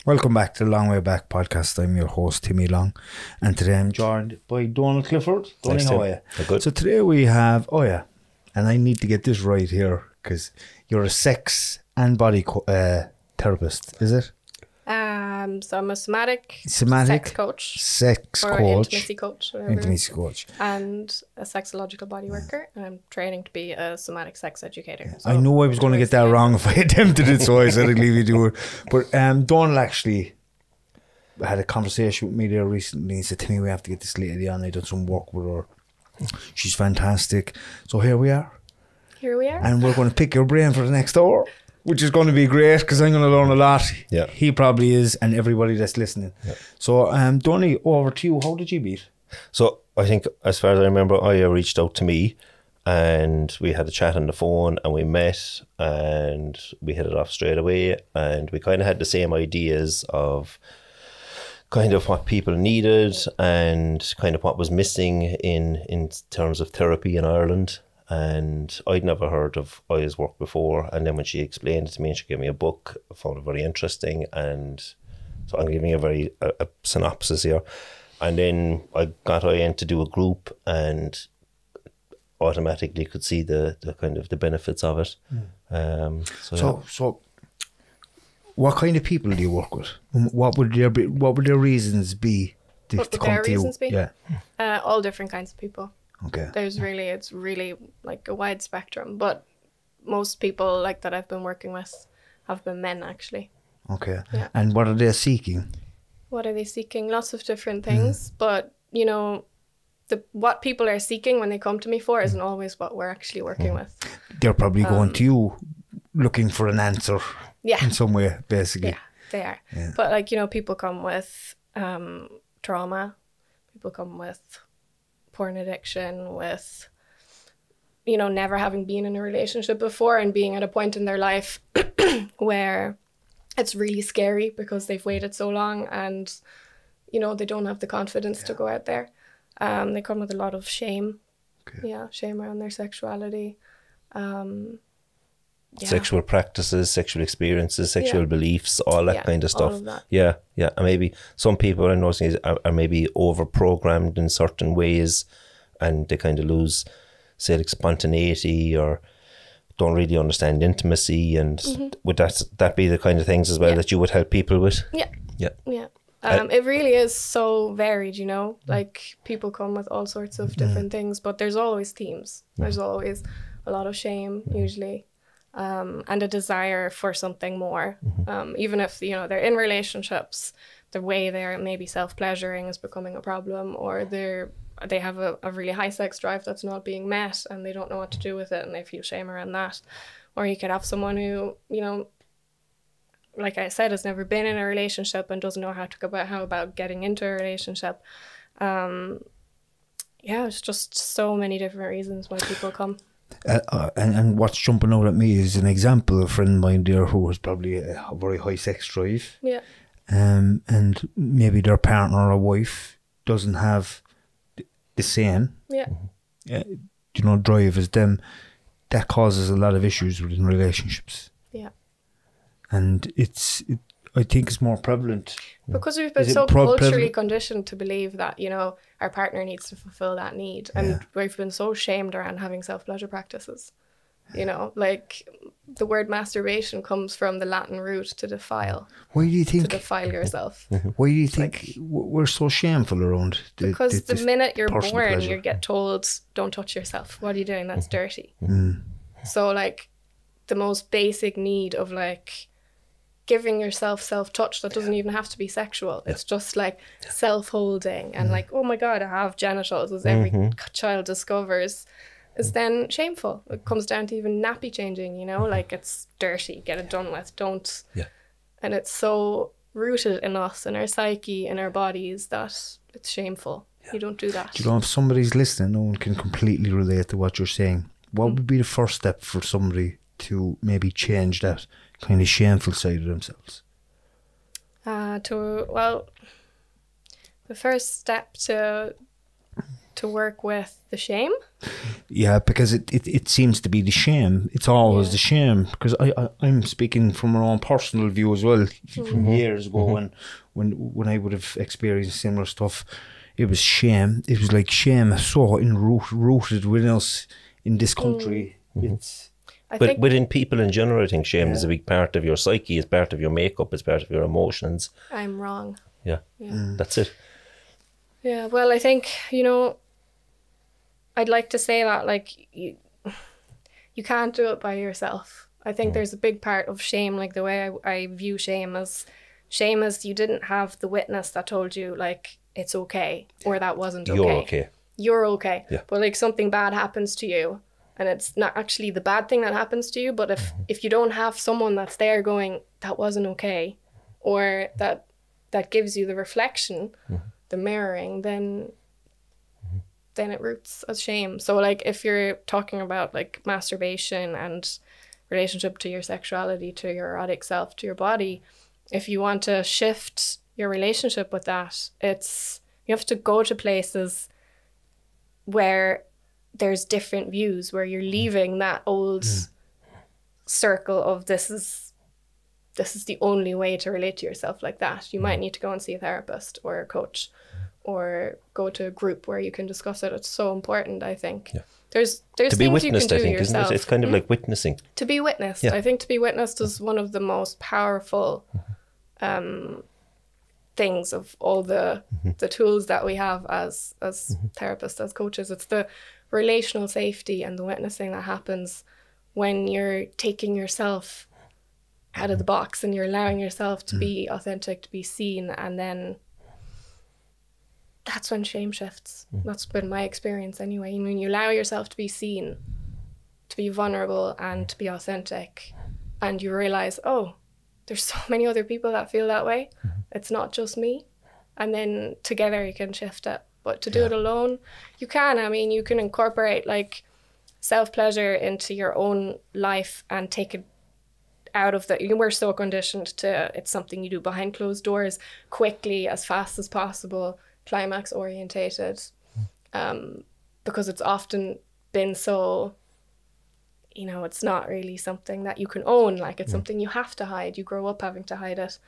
Welcome back to the Long Way Back podcast. I'm your host, Timmy Long, and today I'm joined by Donal Clifford. Donal, how are you? Good. So today we have, and I need to get this right here because you're a sex and body therapist, is it? So I'm a somatic sex coach, intimacy coach, and a sexological body worker. And I'm training to be a somatic sex educator. So I knew I was going to get that wrong if I attempted it, so I said I'd leave you to it. But Donal actually had a conversation with me there recently. He said to me, we have to get this lady on. I done some work with her. She's fantastic. So here we are. And we're going to pick your brain for the next hour, which is going to be great because I'm going to learn a lot. Yeah. He probably is, and everybody that's listening. Yeah. So, Donny, over to you. How did you meet? So, I think, as far as I remember, Ayah reached out to me and we had a chat on the phone and we met and we hit it off straight away. And we kind of had the same ideas of kind of what people needed and kind of what was missing in terms of therapy in Ireland. And I'd never heard of Ayah's work before. And then when she explained it to me and she gave me a book, I found it very interesting. And so I'm giving a synopsis here. And then I got Ayah in to do a group and automatically could see the kind of the benefits of it. So what kind of people do you work with? What would their reasons be to come to you? Yeah. All different kinds of people. Okay. It's really like a wide spectrum, but most people like that I've been working with have been men actually. Okay. Yeah. And what are they seeking? Lots of different things, but you know, what people are seeking when they come to me for isn't always what we're actually working with. They're probably going to you looking for an answer. Yeah. In some way, basically. Yeah, they are. Yeah. But like, you know, people come with trauma. People come with porn addiction, with, you know, never having been in a relationship before and being at a point in their life where it's really scary because they've waited so long and, you know, they don't have the confidence to go out there. They come with a lot of shame. Okay. Yeah, shame around their sexuality. Sexual practices, sexual experiences, sexual beliefs, all that kind of stuff. All of that. Yeah. And maybe some people I'm noticing are maybe over-programmed in certain ways and they kind of lose, say, like spontaneity or don't really understand intimacy. And would that be the kind of things as well that you would help people with? Yeah. It really is so varied, you know, like people come with all sorts of different things, but there's always themes. There's always a lot of shame, usually. And a desire for something more. Even if, you know, they're in relationships, the way they're maybe self-pleasuring is becoming a problem, or they have a really high sex drive that's not being met and they don't know what to do with it and they feel shame around that. Or you could have someone who, you know, like I said, has never been in a relationship and doesn't know how about getting into a relationship. It's just so many different reasons why people come. And what's jumping out at me is an example, a friend of mine there who has probably a very high sex drive. Yeah. And maybe their partner or wife doesn't have the same, drive as them. That causes a lot of issues within relationships. Yeah. And I think it's more prevalent. Because we've been so culturally conditioned to believe that, you know, our partner needs to fulfill that need. And we've been so shamed around having self-pleasure practices. You know, like the word masturbation comes from the Latin root to defile. Why do you think? To defile yourself. Why do you think we're so shameful around because the minute you're born, you get told, don't touch yourself. What are you doing? That's dirty. So like the most basic need of like giving yourself self-touch that doesn't even have to be sexual. It's just like self-holding and like, oh my God, I have genitals, as every child discovers, is then shameful. It comes down to even nappy changing, you know, like it's dirty, get it done with, don't. Yeah. And it's so rooted in us, in our psyche, in our bodies, that it's shameful. Yeah. You don't do that. You know, if somebody's listening, no one can completely relate to what you're saying. What would be the first step for somebody to maybe change that kind of shameful side of themselves? The first step to to work with the shame. Yeah, because it seems to be the shame. It's always the shame. Because I'm speaking from my own personal view as well. From years ago, when I would have experienced similar stuff, it was shame. It was like shame so rooted within us in this country. It's but within people in general, I think shame is a big part of your psyche. It's part of your makeup. It's part of your emotions. I'm wrong. Yeah. That's it. Yeah, well, I think, you know, I'd like to say that, like, you can't do it by yourself. I think there's a big part of shame, like the way I view shame as you didn't have the witness that told you, like, it's okay, or that wasn't okay. You're okay. You're okay. Yeah. But, like, something bad happens to you, and it's not actually the bad thing that happens to you, but if you don't have someone that's there going, that wasn't okay, or that gives you the reflection, the mirroring, then it roots as shame. So, like, if you're talking about, like, masturbation and relationship to your sexuality, to your erotic self, to your body, if you want to shift your relationship with that, you have to go to places where there's different views, where you're leaving that old circle of this is the only way to relate to yourself like that. You might need to go and see a therapist or a coach, or go to a group where you can discuss it. It's so important, I think. Yeah. There's to be things you can witnessed, do I think, yourself. isn't it? It's kind of like witnessing. To be witnessed. Yeah. I think to be witnessed is one of the most powerful things of all the tools that we have as therapists, as coaches. It's the relational safety and the witnessing that happens when you're taking yourself out of the box and you're allowing yourself to be authentic, to be seen, and then that's when shame shifts. That's been my experience anyway. When you allow yourself to be seen, to be vulnerable and to be authentic, and you realize, oh, there's so many other people that feel that way. It's not just me. And then together you can shift it. But to do it alone, you can. I mean, you can incorporate, like, self-pleasure into your own life and take it out of the, we're so conditioned to, it's something you do behind closed doors, quickly, as fast as possible, climax orientated, because it's often been so, you know, it's not really something that you can own. Like, it's something you have to hide. You grow up having to hide it.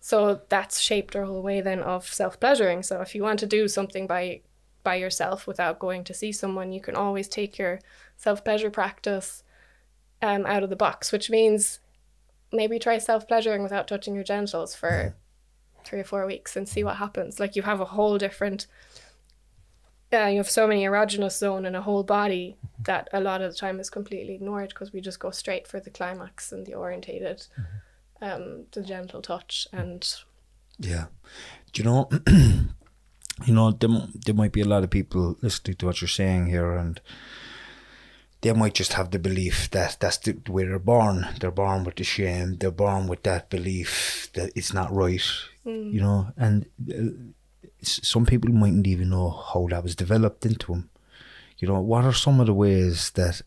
So that's shaped our whole way then of self-pleasuring. So if you want to do something by yourself without going to see someone, you can always take your self-pleasure practice out of the box, which means maybe try self-pleasuring without touching your genitals for 3 or 4 weeks and see what happens. Like, you have a whole different, you have so many erogenous zone in a whole body that a lot of the time is completely ignored because we just go straight for the climax and the orientated, the gentle touch. And yeah, do you know, you know, there might be a lot of people listening to what you're saying here, and they might just have the belief that that's the way they're born. They're born with the shame. They're born with that belief that it's not right, you know. And some people mightn't even know how that was developed into them. You know, what are some of the ways that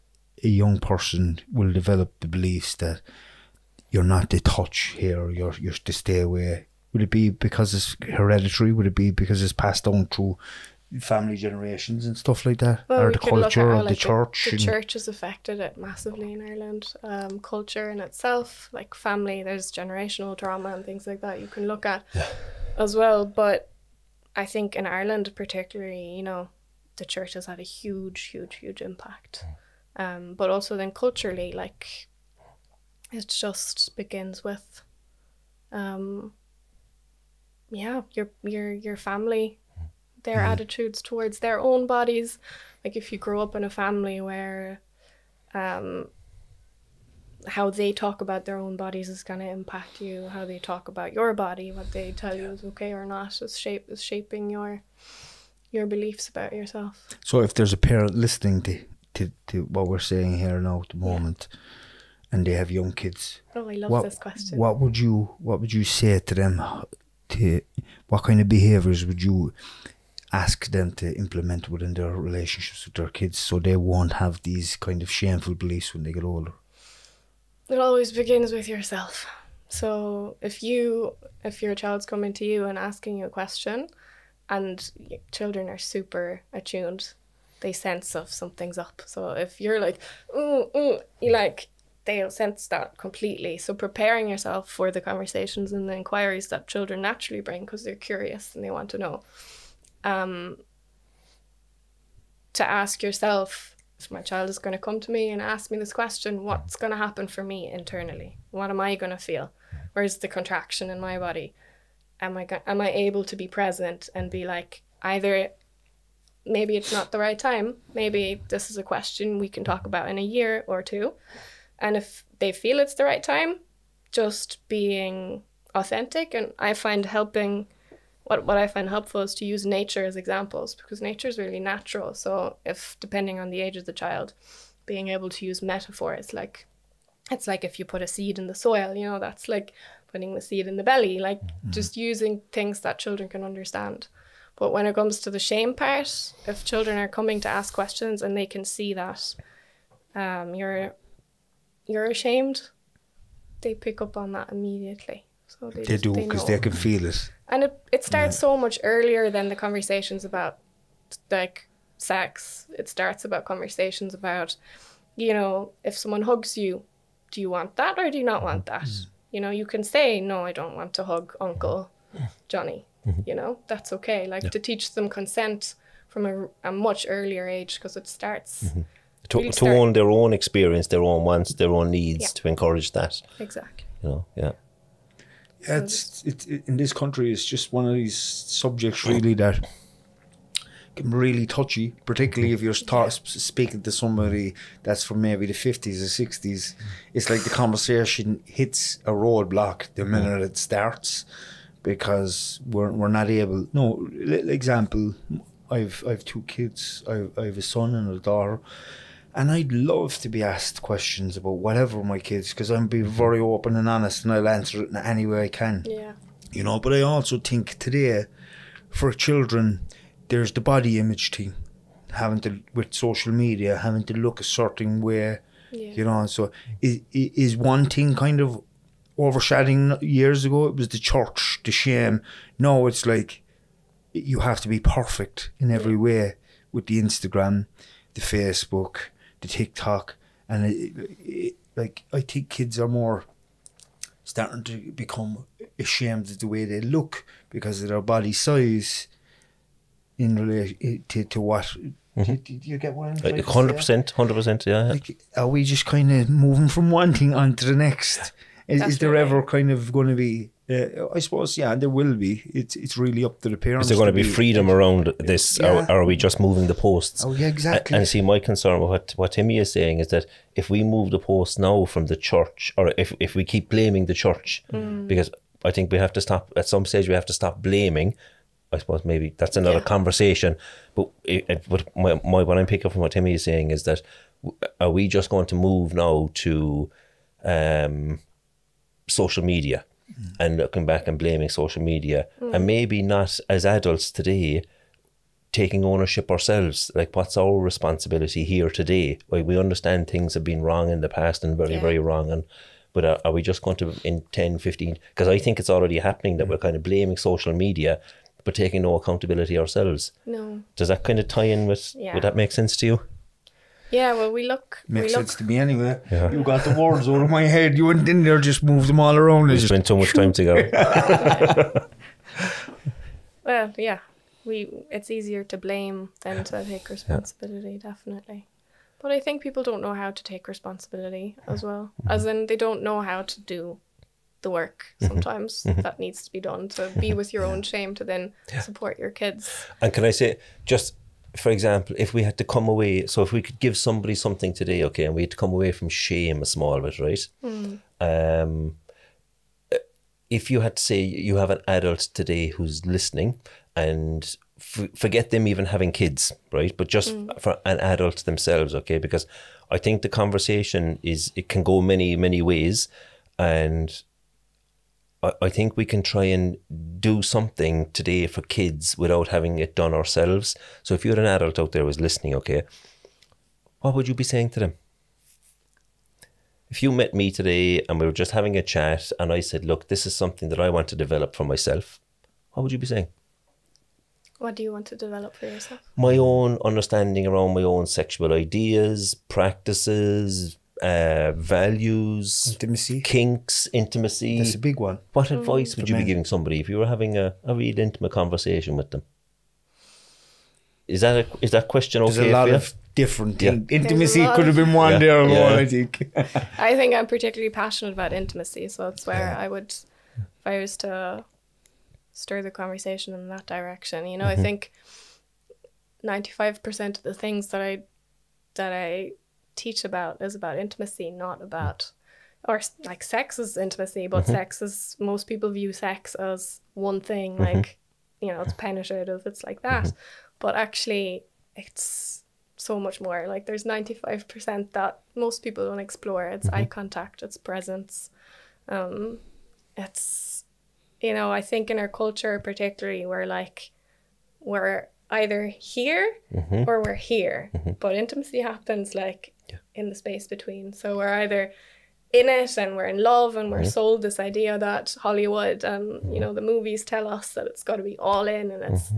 a young person will develop the beliefs that you're not to touch here, you're to stay away? Would it be because it's hereditary? Would it be because it's passed down through family generations and stuff like that? Well, or the culture, or the church? The church has affected it massively in Ireland. Culture in itself, like family, there's generational trauma and things like that you can look at as well. But I think in Ireland particularly, you know, the church has had a huge impact. But also then culturally, like, it just begins with your family, their attitudes towards their own bodies. Like, if you grow up in a family where how they talk about their own bodies is going to impact you, how they talk about your body, what they tell you is okay or not, is shaping your beliefs about yourself. So if there's a parent listening to what we're saying here now at the moment, and they have young kids, oh, I love this question. What would you say to them? What kind of behaviours would you ask them to implement within their relationships with their kids so they won't have these kind of shameful beliefs when they get older? It always begins with yourself. So if your child's coming to you and asking you a question, And children are super attuned. They sense if something's up. So if you're like, ooh, ooh, you like, they'll sense that completely. So preparing yourself for the conversations and the inquiries that children naturally bring, because they're curious and they want to know. To ask yourself, if my child is going to come to me and ask me this question, what's going to happen for me internally? What am I going to feel? Where's the contraction in my body? Am I able to be present and be like, either maybe it's not the right time, maybe this is a question we can talk about in a year or two. And if they feel it's the right time, just being authentic. And I find what I find helpful is to use nature as examples, because nature is really natural. So if, depending on the age of the child, being able to use metaphors, like, it's like if you put a seed in the soil, you know, that's like putting the seed in the belly, like just using things that children can understand. But when it comes to the shame part, if children are coming to ask questions and they can see that you're ashamed, they pick up on that immediately. So they do, because they can feel it. And it starts so much earlier than the conversations about like sex. It starts about conversations about, you know, if someone hugs you, do you want that or do you not want that? You know, you can say, no, I don't want to hug Uncle Johnny. You know, that's okay. Like to teach them consent from a much earlier age, because it starts... To own their own experience, their own wants, their own needs, to encourage that. Exactly. You know, yeah. Yeah, it's in this country, it's just one of these subjects really that can be really touchy, particularly if you're speaking to somebody that's from maybe the 50s or 60s. It's like the conversation hits a roadblock the minute it starts, because we're not able. No, example, I've two kids. I've a son and a daughter. And I'd love to be asked questions about whatever my kids, because I'm being very open and honest, and I'll answer it in any way I can. Yeah. You know, but I also think today, for children, there's the body image thing, with social media, having to look a certain way. Yeah. You know, so is one thing kind of overshadowing? Years ago, it was the church, the shame. No, it's like you have to be perfect in every way with the Instagram, the Facebook, the TikTok, and like I think kids are more starting to become ashamed of the way they look because of their body size in relation to what. Do you get what I'm trying to say? 100%, yeah. Like, are we just kind of moving from one thing onto the next? Is there ever kind of going to be? I suppose, yeah, there will be. It's really up to the parents. Is there going to be freedom around this, or are we just moving the posts? Oh, yeah, exactly. And see, my concern with what Timmy is saying is that if we move the posts now from the church, or if we keep blaming the church, because I think we have to stop, at some stage we have to stop blaming. I suppose maybe that's another conversation. But what I'm picking up from what Timmy is saying is that, are we just going to move now to social media and looking back and blaming social media, and maybe not as adults today taking ownership ourselves? Like, what's our responsibility here today? Like, we understand things have been wrong in the past and very, very wrong, but are we just going to, in 10, 15, because I think it's already happening that we're kind of blaming social media but taking no accountability ourselves. No. Does that kind of tie in with, would that make sense to you? Yeah, well, Makes sense to me anyway. Yeah. You got the words out of my head. You went in there, just moved them all around. We spent too much time together. Well, yeah, it's easier to blame than to take responsibility, definitely. But I think people don't know how to take responsibility as well. As in, they don't know how to do the work sometimes that needs to be done, to be with your own shame, to then support your kids. And can I say, just for example, if we had to come away, so if we could give somebody something today, okay, and we had to come away from shame a small bit, right? If you had to say you have an adult today who's listening, and forget them even having kids, right? But just for an adult themselves, okay? Because I think the conversation it can go many, many ways, and I think we can try and do something today for kids without having it done ourselves. So if you're an adult out there who's listening, okay, what would you be saying to them? If you met me today and we were just having a chat and I said, look, this is something that I want to develop for myself, what would you be saying? What do you want to develop for yourself? My own understanding around my own sexual ideas, practices, values, Intimacy. kinks, intimacy. That's a big one. What advice would you be men. giving somebody if you were having a real intimate conversation with them? Is that question okay? There's a lot for you? of different Yeah. things. Intimacy lot could have of- been one Yeah, there alone, yeah. I think. I think I'm particularly passionate about intimacy, so that's where Yeah. I would, if I was to stir the conversation in that direction. You know, I think 95% of the things that I teach about is about intimacy, not about, or like sex is intimacy, but sex is, most people view sex as one thing, like, you know, it's penetrative, it's like that. But actually, it's so much more. Like, there's 95% that most people don't explore. It's eye contact, it's presence. It's, you know, I think in our culture particularly, we're either here or we're here. But intimacy happens like in the space between. So we're either in it and we're in love and we're sold this idea that Hollywood and, you know, the movies tell us that it's got to be all in and it's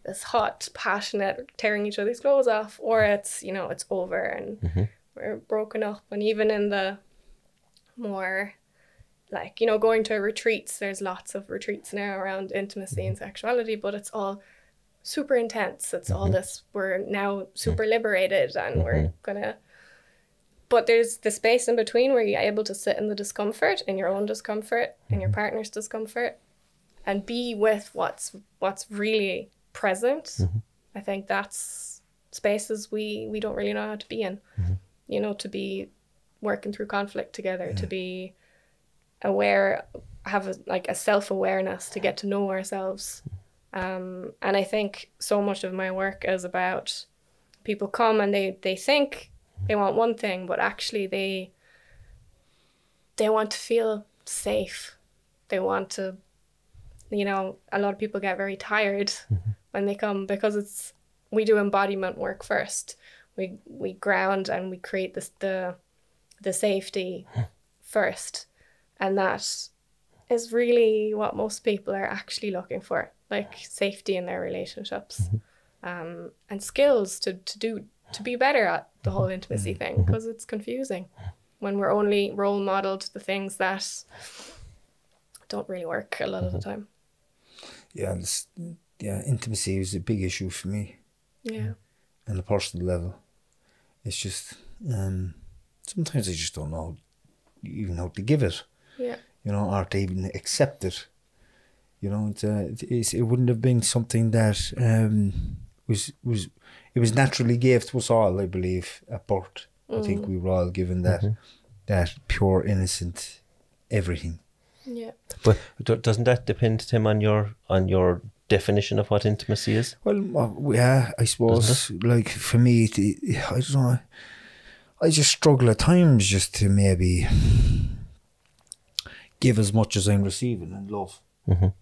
this hot, passionate, tearing each other's clothes off, or it's, you know, it's over and we're broken up. And even in the more, like, you know, going to retreats, there's lots of retreats now around intimacy and sexuality, but it's all super intense. It's all this, we're now super liberated and we're gonna, but there's the space in between where you're able to sit in the discomfort, in your own discomfort, in your partner's discomfort, and be with what's really present. I think that's spaces we don't really know how to be in. You know, to be working through conflict together, to be aware, have a self-awareness, to get to know ourselves. And I think so much of my work is about people come and they think they want one thing, but actually they want to feel safe. They want to, you know, a lot of people get very tired when they come because we do embodiment work first. We ground and we create the safety first. And that is really what most people are actually looking for, like safety in their relationships, and skills to be better at the whole intimacy thing, because it's confusing when we're only role modeled the things that don't really work a lot of the time. Yeah, intimacy is a big issue for me. Yeah. On a personal level. It's just, sometimes I just don't know even how to give it. Yeah. You know, or to even accept it. You know, it wouldn't have been something that it was naturally gave to us all, I believe, at birth. I think we were all given that pure, innocent everything. Yeah. But doesn't that depend, Tim, on your definition of what intimacy is? Well, yeah, I suppose, like, for me, I don't know, I just struggle at times just to maybe give as much as I'm receiving in love. And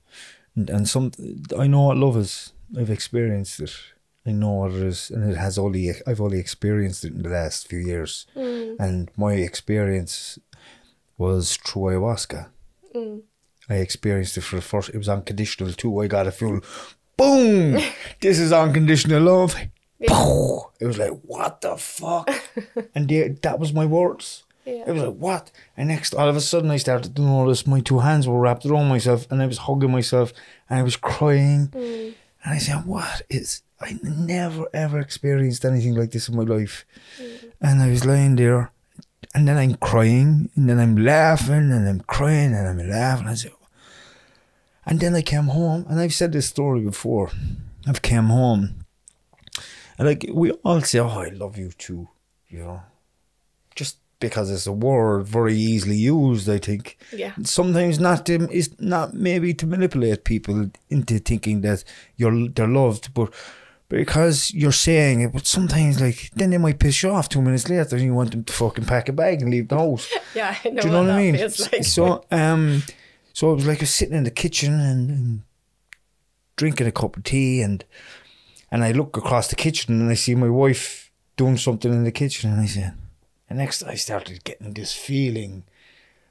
I know what love is. I've experienced it. I know what it is, and I've only experienced it in the last few years. And my experience was through ayahuasca. I experienced it for the first. It was unconditional too. I got a full boom. This is unconditional love. Yeah. It was like, what the fuck? And that was my words. Yeah. It was like, what? And next, all of a sudden, I started to notice my two hands were wrapped around myself, and I was hugging myself, and I was crying. And I said, I never ever experienced anything like this in my life. And I was lying there, and then I'm crying, and then I'm laughing, and I'm crying, and I'm laughing. I said, and then I came home, and I've said this story before. I've came home, and like we all say, oh, I love you too, you know, just because it's a word very easily used, I think. Yeah. Sometimes it's not maybe to manipulate people into thinking that they're loved, but because you're saying it, but sometimes like then they might piss you off 2 minutes later and you want them to fucking pack a bag and leave the house. Yeah, I know. Do you know what I mean? Like. So it was like I was sitting in the kitchen and drinking a cup of tea and I look across the kitchen and I see my wife doing something in the kitchen and I said, and next I started getting this feeling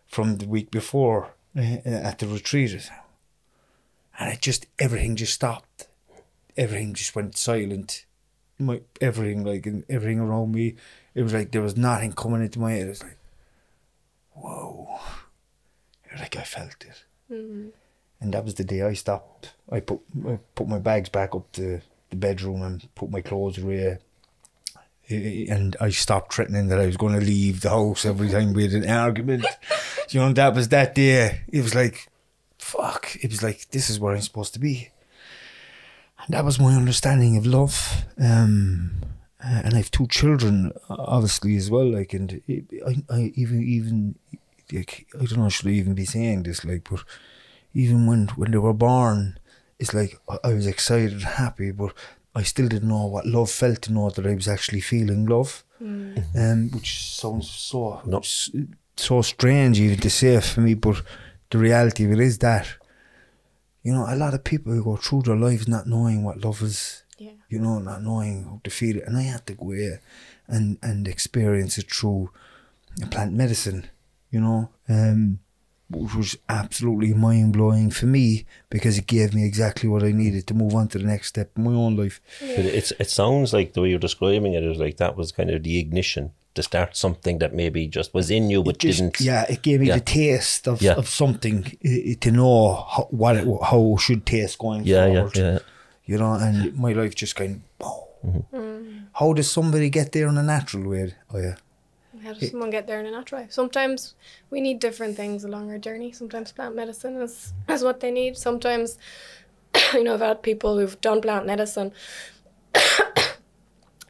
from the week before at the retreat, and everything just stopped. everything just went silent. Everything around me, it was like there was nothing coming into my head. It was like, whoa, like I felt it. And that was the day I stopped. I put my bags back up to the bedroom and put my clothes away. And I stopped threatening that I was going to leave the house every time we had an argument. You know, that was that day. It was like, fuck. It was like, this is where I'm supposed to be. And that was my understanding of love. And I have 2 children, obviously, as well. Like, and I even like, I don't know, should I even be saying this? Like, but even when they were born, it's like I was excited and happy, but I still didn't know what love felt to know that I was actually feeling love. Which sounds so strange even to say for me, but the reality of it is that, you know, a lot of people go through their lives not knowing what love is, you know, not knowing how to feel it. And I had to go away and experience it through plant medicine, you know, which was absolutely mind-blowing for me because it gave me exactly what I needed to move on to the next step in my own life. But it sounds like the way you're describing it is like that was kind of the ignition to start something that maybe just was in you but didn't. Yeah, it gave me the taste of something to know how it should taste going forward. You know, and my life just kind of, how does somebody get there in a natural way? Oh yeah. How does someone get there in a natural way? Sometimes we need different things along our journey. Sometimes plant medicine is what they need. Sometimes, you know, I've had people who've done plant medicine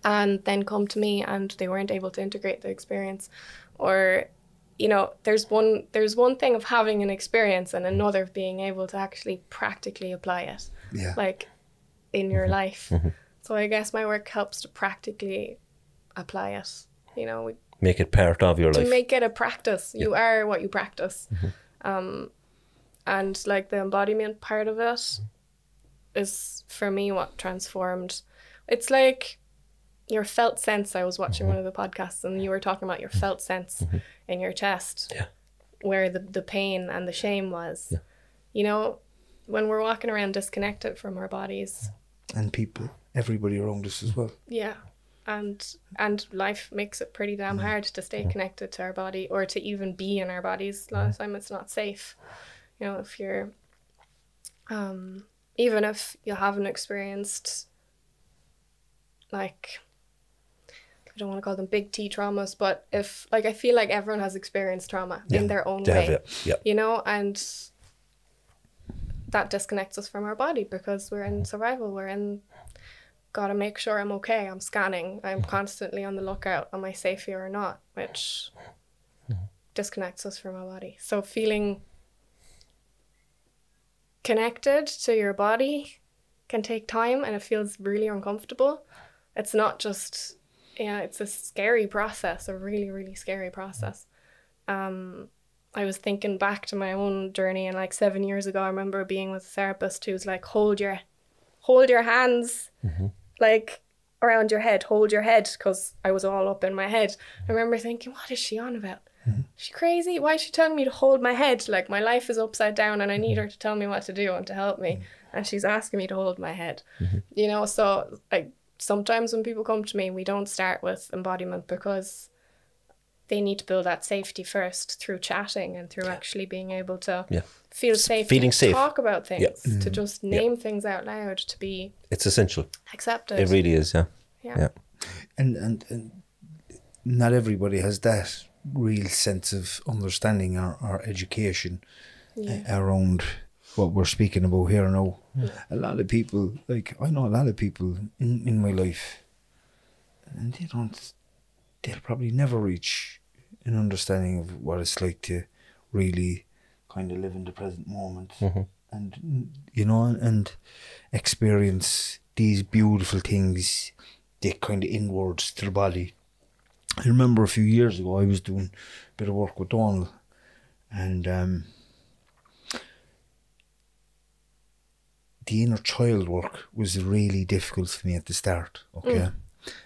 and then come to me and they weren't able to integrate the experience. Or, you know, there's one thing of having an experience and another of being able to actually practically apply it, like in your life. So I guess my work helps to practically apply it. You know, make it part of your life. To make it a practice. You are what you practice. And like the embodiment part of it is for me what transformed. It's like your felt sense. I was watching one of the podcasts and you were talking about your felt sense in your chest, where the pain and the shame was. You know, when we're walking around disconnected from our bodies. And people, everybody around us as well. Yeah. And life makes it pretty damn hard to stay connected to our body or to even be in our bodies. A lot of time it's not safe. You know, if you're, even if you haven't experienced, like, I don't want to call them big T traumas, but if, like, I feel like everyone has experienced trauma in their own way, you know, and that disconnects us from our body because we're in survival, gotta make sure I'm okay, I'm scanning, I'm constantly on the lookout, am I safe here or not, which disconnects us from our body. So feeling connected to your body can take time and it feels really uncomfortable. It's not just, it's a scary process, a really, really scary process. I was thinking back to my own journey, and like 7 years ago I remember being with a therapist who was like, hold your hands like around your head, hold your head, because I was all up in my head. I remember thinking, what is she on about? Is she crazy? Why is she telling me to hold my head? Like, my life is upside down and I need her to tell me what to do and to help me, and she's asking me to hold my head. You know, so like sometimes when people come to me, we don't start with embodiment because they need to build that safety first through chatting and through actually being able to feel safe, feeling to safe, talk about things, to just name things out loud, to be, it's essential, accepted. It really is. And not everybody has that real sense of understanding or education around what we're speaking about here now. A lot of people, like, I know a lot of people in my life, and they'll probably never reach an understanding of what it's like to really kind of live in the present moment and, you know, and experience these beautiful things, they kind of inwards to the body. I remember a few years ago I was doing a bit of work with Donal, and the inner child work was really difficult for me at the start,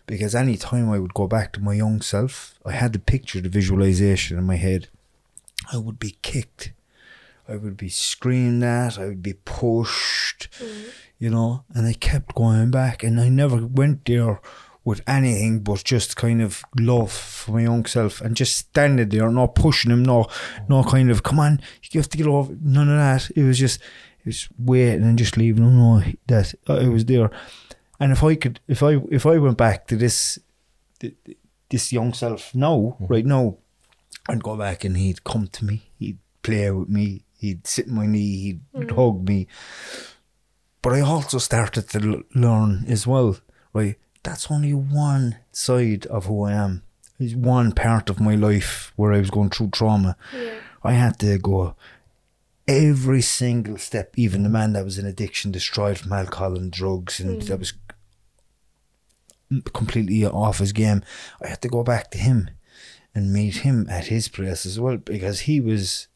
because any time I would go back to my young self, I had the picture, the visualization in my head, I would be kicked. I would be screamed at, I would be pushed, you know, and I kept going back, and I never went there with anything but just kind of love for my young self, and just standing there, not pushing him, no kind of, come on, you have to get over, none of that. It was waiting and just leaving him know that I was there. And if I went back to this young self now, right now, I'd go back and he'd come to me, he'd play with me, he'd sit on my knee, he'd hug me. But I also started to learn as well, right? That's only one side of who I am. It's one part of my life where I was going through trauma. Yeah. I had to go every single step. Even the man that was in addiction, destroyed from alcohol and drugs, and that was completely off his game. I had to go back to him and meet him at his place as well, because he was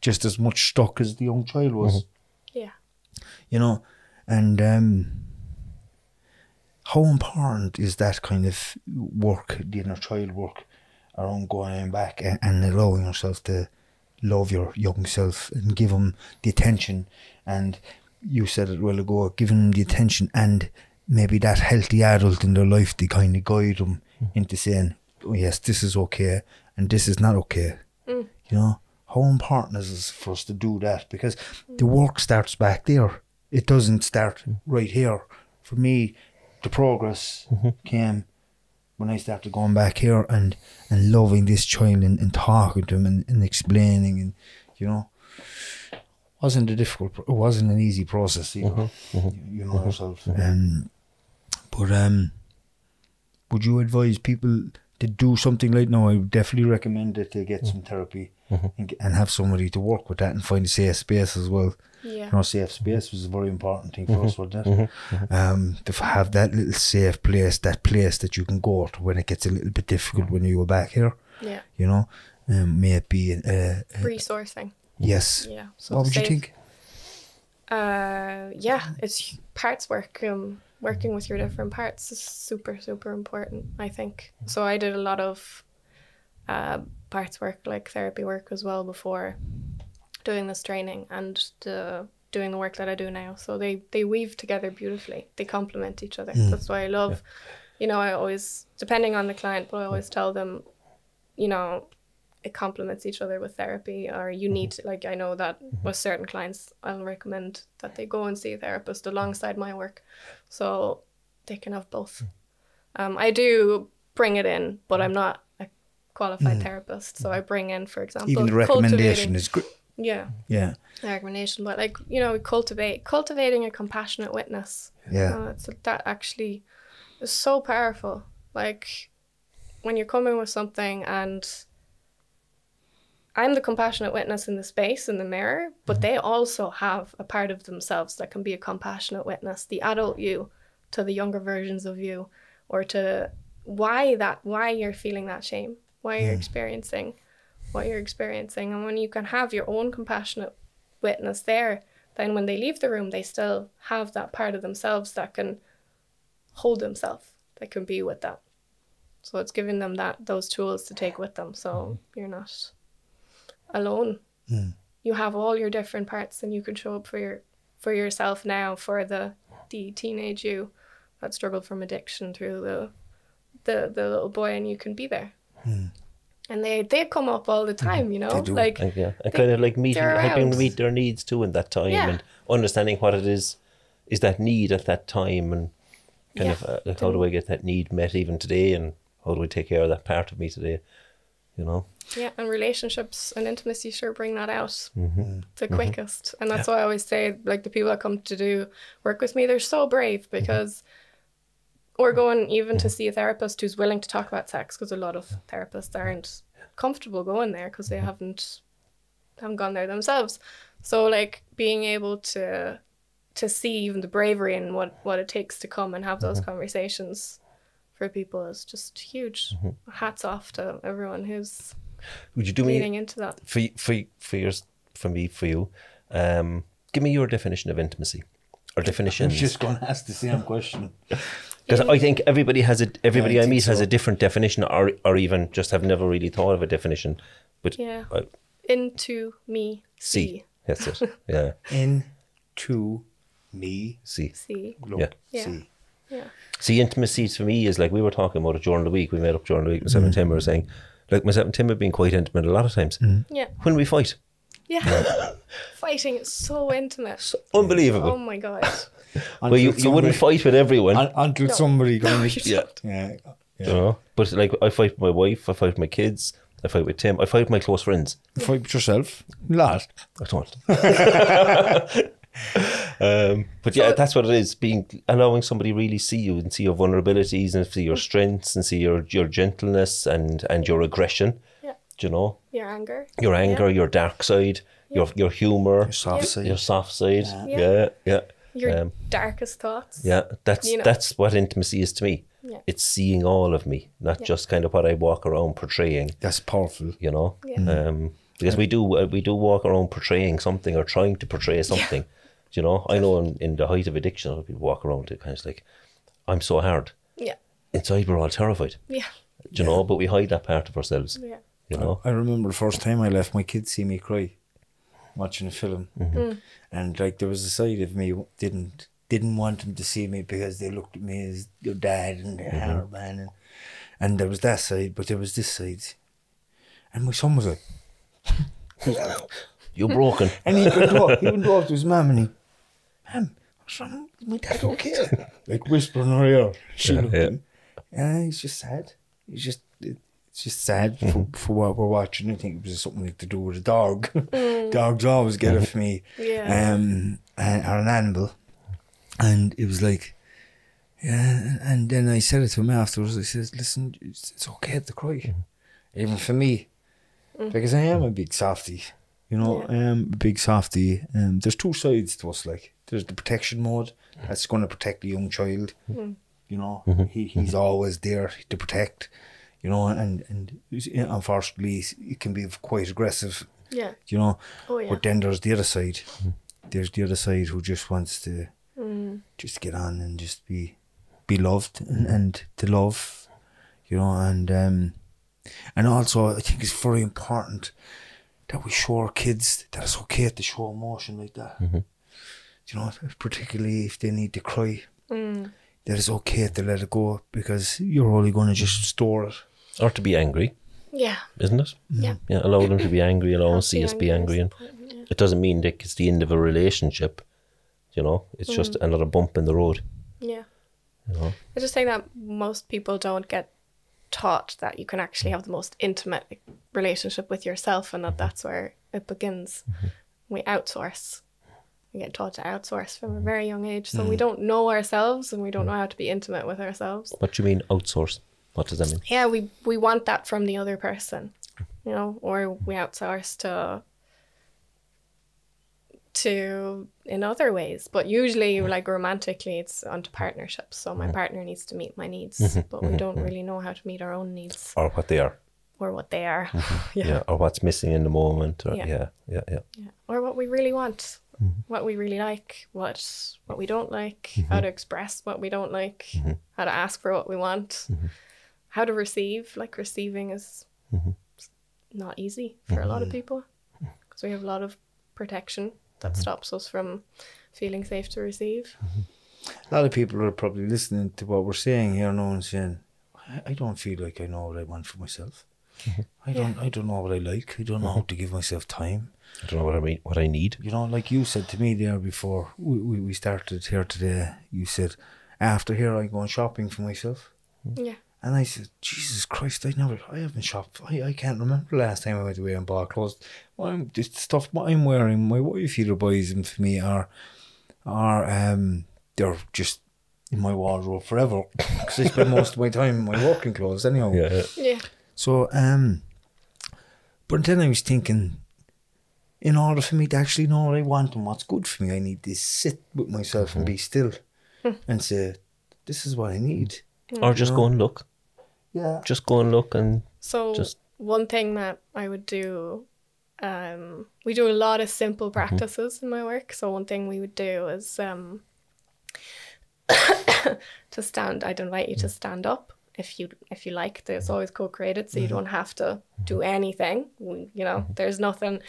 just as much stuck as the young child was. Yeah. You know, and how important is that kind of work, the inner child work, around going back and allowing yourself to love your young self and give him the attention? And you said it well ago, giving him the attention and maybe that healthy adult in their life to kind of guide them into saying, oh yes, this is okay and this is not okay. You know, how important is it for us to do that? Because the work starts back there. It doesn't start right here. For me, the progress came when I started going back here and loving this child and talking to him and explaining, and you know, it wasn't an easy process either. You know yourself. But would you advise people to do something like now? I would definitely recommend it, to get some therapy and have somebody to work with that and find a safe space as well. Yeah. You know, safe space was a very important thing for us, wasn't it? To have that little safe place, that place that you can go to when it gets a little bit difficult when you go back here. Yeah. You know, may it be resourcing. Yes. Yeah. So what would you think? Yeah, it's parts work. Working with your different parts is super, super important, I think. So I did a lot of parts work, like therapy work as well, before doing this training and doing the work that I do now. So they weave together beautifully. They complement each other. That's why I love, you know, I always, depending on the client, but I always tell them, you know, it complements each other with therapy, or you need to, like, I know that with certain clients, I'll recommend that they go and see a therapist alongside my work, so they can have both. I do bring it in, but I'm not a qualified therapist, so I bring in, for example, even the recommendation is good. Yeah. The recommendation, but like, you know, cultivating a compassionate witness. Yeah. That actually is so powerful. Like, when you're coming with something and I'm the compassionate witness in the space, in the mirror, but they also have a part of themselves that can be a compassionate witness, the adult you to the younger versions of you, or to why you're feeling that shame, why you're experiencing what you're experiencing. And when you can have your own compassionate witness there, then when they leave the room, they still have that part of themselves that can hold themselves, that can be with that. So it's giving them those tools to take with them, so you're not alone. You have all your different parts, and you can show up for yourself now, for the teenage you that struggled from addiction through the little boy, and you can be there. And they come up all the time, you know, like, and kind of like helping them meet their needs too in that time, and understanding what it is that need at that time, and kind of like, how do I get that need met even today, and how do I take care of that part of me today, you know? Yeah, and relationships and intimacy sure bring that out the quickest. And that's why I always say, like, the people that come to do work with me, they're so brave, because we're going even to see a therapist who's willing to talk about sex, because a lot of therapists aren't comfortable going there because they haven't gone there themselves. So, like, being able to see even the bravery and what it takes to come and have those conversations for people is just huge. Hats off to everyone who's leaning into that. For you, give me your definition of intimacy, or definitions. I was just going to ask the same question. Because I think everybody I meet has a different definition, or even just have never really thought of a definition. But into me, see. That's it. Yeah. Into me. See. Look. Yeah. Yeah. See. Yeah. See, intimacy for me is like, we were talking about it during the week. We met up during the week. Myself and Tim were saying, like, myself and Tim have been quite intimate a lot of times. Yeah. When we fight. Yeah. Fighting is so intimate. So unbelievable. Oh my God. Well, you wouldn't fight with everyone. Until somebody goes, Yeah. yeah. You know? But like, I fight with my wife, I fight with my kids, I fight with Tim, I fight with my close friends. Fight with yourself, lad. I don't. But yeah, that's what it is. Allowing somebody really see you and see your vulnerabilities and see your strengths and see your gentleness and your aggression. Yeah. Do you know? Your anger. Your dark side, your humour, Your soft side. your soft side. Yeah. Yeah. Your darkest thoughts. Yeah, that's what intimacy is to me. Yeah. It's seeing all of me, not just kind of what I walk around portraying. That's powerful. You know, Yeah. because we do walk around portraying something or trying to portray something. You know, I know in the height of addiction, other people walk around it kind of like, I'm so hard. Yeah. Inside we're all terrified. Yeah. Do you know, but we hide that part of ourselves. Yeah. You know. I remember the first time I left my kids see me cry, watching a film, and like there was a side of me didn't want them to see me because they looked at me as your dad and their hard man, and there was that side, but there was this side, and my son was like, You're broken. and he went up to his mum and he, Mum, what's wrong? Is my dad okay? Like whispering in her ear. She looked at him. Yeah, he's just sad. It's just sad for what we're watching. I think it was something like to do with a dog. Dogs always get it for me. Yeah. Or an animal. And it was like, yeah. And then I said it to him afterwards. I said, listen, it's okay to cry. Even for me. Because I am a big softie. You know, I am a big softie. There's two sides to us. Like, there's the protection mode. That's going to protect the young child. You know, he's always there to protect. You know, and unfortunately, it can be quite aggressive. Yeah. You know, Oh, yeah. but then there's the other side. There's the other side who just wants to just get on and just be loved and to love. You know, and also I think it's very important that we show our kids that it's okay to show emotion like that. You know, particularly if they need to cry. That it's okay to let it go because you're only going to just store it. Or to be angry, Yeah. isn't it? Yeah. Yeah, allow them to be angry, allow them to see us be angry. And Yeah. it doesn't mean that it's the end of a relationship, you know, it's just another bump in the road. Yeah. You know? I just think that most people don't get taught that you can actually have the most intimate relationship with yourself and that's where it begins. We outsource. We get taught to outsource from a very young age. So we don't know ourselves and we don't know how to be intimate with ourselves. What do you mean outsource? What does that mean? Yeah, we want that from the other person, you know, or we outsource to in other ways. But usually, like romantically, it's onto partnerships. So my partner needs to meet my needs, but we don't really know how to meet our own needs Or what they are. or what they are. Yeah. Or what's missing in the moment. Or, Yeah. Yeah. Or what we really want, what we really like, what we don't like, how to express what we don't like, how to ask for what we want, how to receive. Like receiving is not easy for a lot of people because we have a lot of protection that stops us from feeling safe to receive. A lot of people are probably listening to what we're saying here now and saying, I don't feel like I know what I want for myself. I don't know what I like. I don't know how to give myself time. I don't know what I need. You know, like you said to me there before we started here today, you said, after here I'm going shopping for myself. Yeah. And I said, Jesus Christ, I haven't shopped. I can't remember the last time I went away and bought clothes. This stuff what I'm wearing, my wife either buys them for me or they're just in my wardrobe forever because I spend most of my time in my working clothes anyhow. Yeah. So, but then I was thinking, in order for me to actually know what I want and what's good for me, I need to sit with myself and be still and say, this is what I need. Or just go and look. Yeah. Just go and look and So one thing that I would do, we do a lot of simple practices in my work. So one thing we would do is to stand. I'd invite you to stand up if you like. There's always co-created, so you don't have to do anything. You know, there's nothing.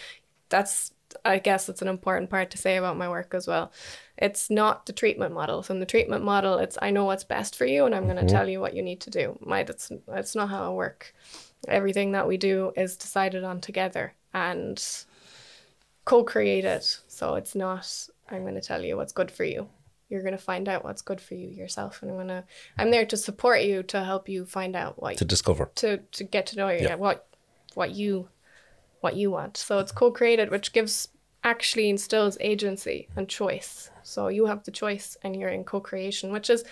That's I guess it's an important part to say about my work as well. It's not the treatment model. So in the treatment model, it's I know what's best for you and I'm going to tell you what you need to do. It's not how I work. Everything that we do is decided on together and co-created. So it's not, I'm going to tell you what's good for you. You're going to find out what's good for you yourself. And I'm there to support you, to help you find out what to discover, to get to know you, what you want. So it's co-created, which actually instills agency and choice. So you have the choice and you're in co-creation, which is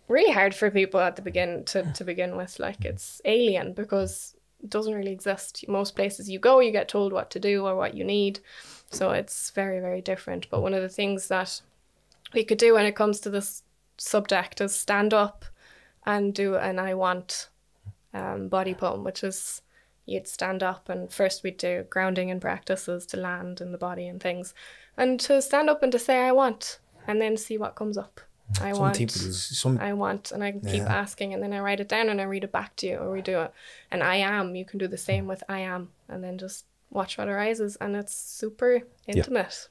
really hard for people at the to begin with. Like, it's alien because it doesn't really exist. Most places you go, you get told what to do or what you need. So it's very, very different. But one of the things that we could do when it comes to this subject is stand up and do an I want body poem, which is you'd stand up and first we'd do grounding and practices to land in the body and things, and to stand up and to say I want, and then see what comes up. I want, and I keep asking, and then I write it down and I read it back to you, or we do it. And I am, you can do the same with I am, and then just watch what arises, and it's super intimate.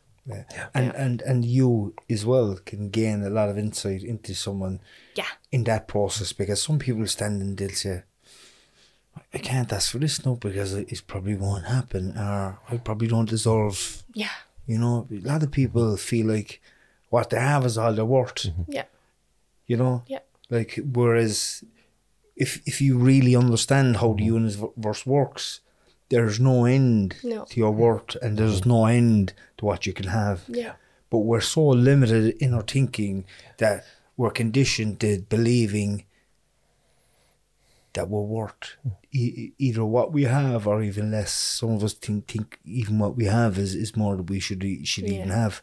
And you as well can gain a lot of insight into someone in that process, because some people stand and they'll say, I can't ask for this now because it probably won't happen, or I probably don't deserve. Yeah. You know, a lot of people feel like what they have is all they're worth. Yeah. You know? Yeah. Like, whereas if you really understand how the universe works, there's no end to your worth, and there's no end to what you can have. Yeah. But we're so limited in our thinking that we're conditioned to believing that we're worth either what we have or even less. Some of us think even what we have is more than we should even have,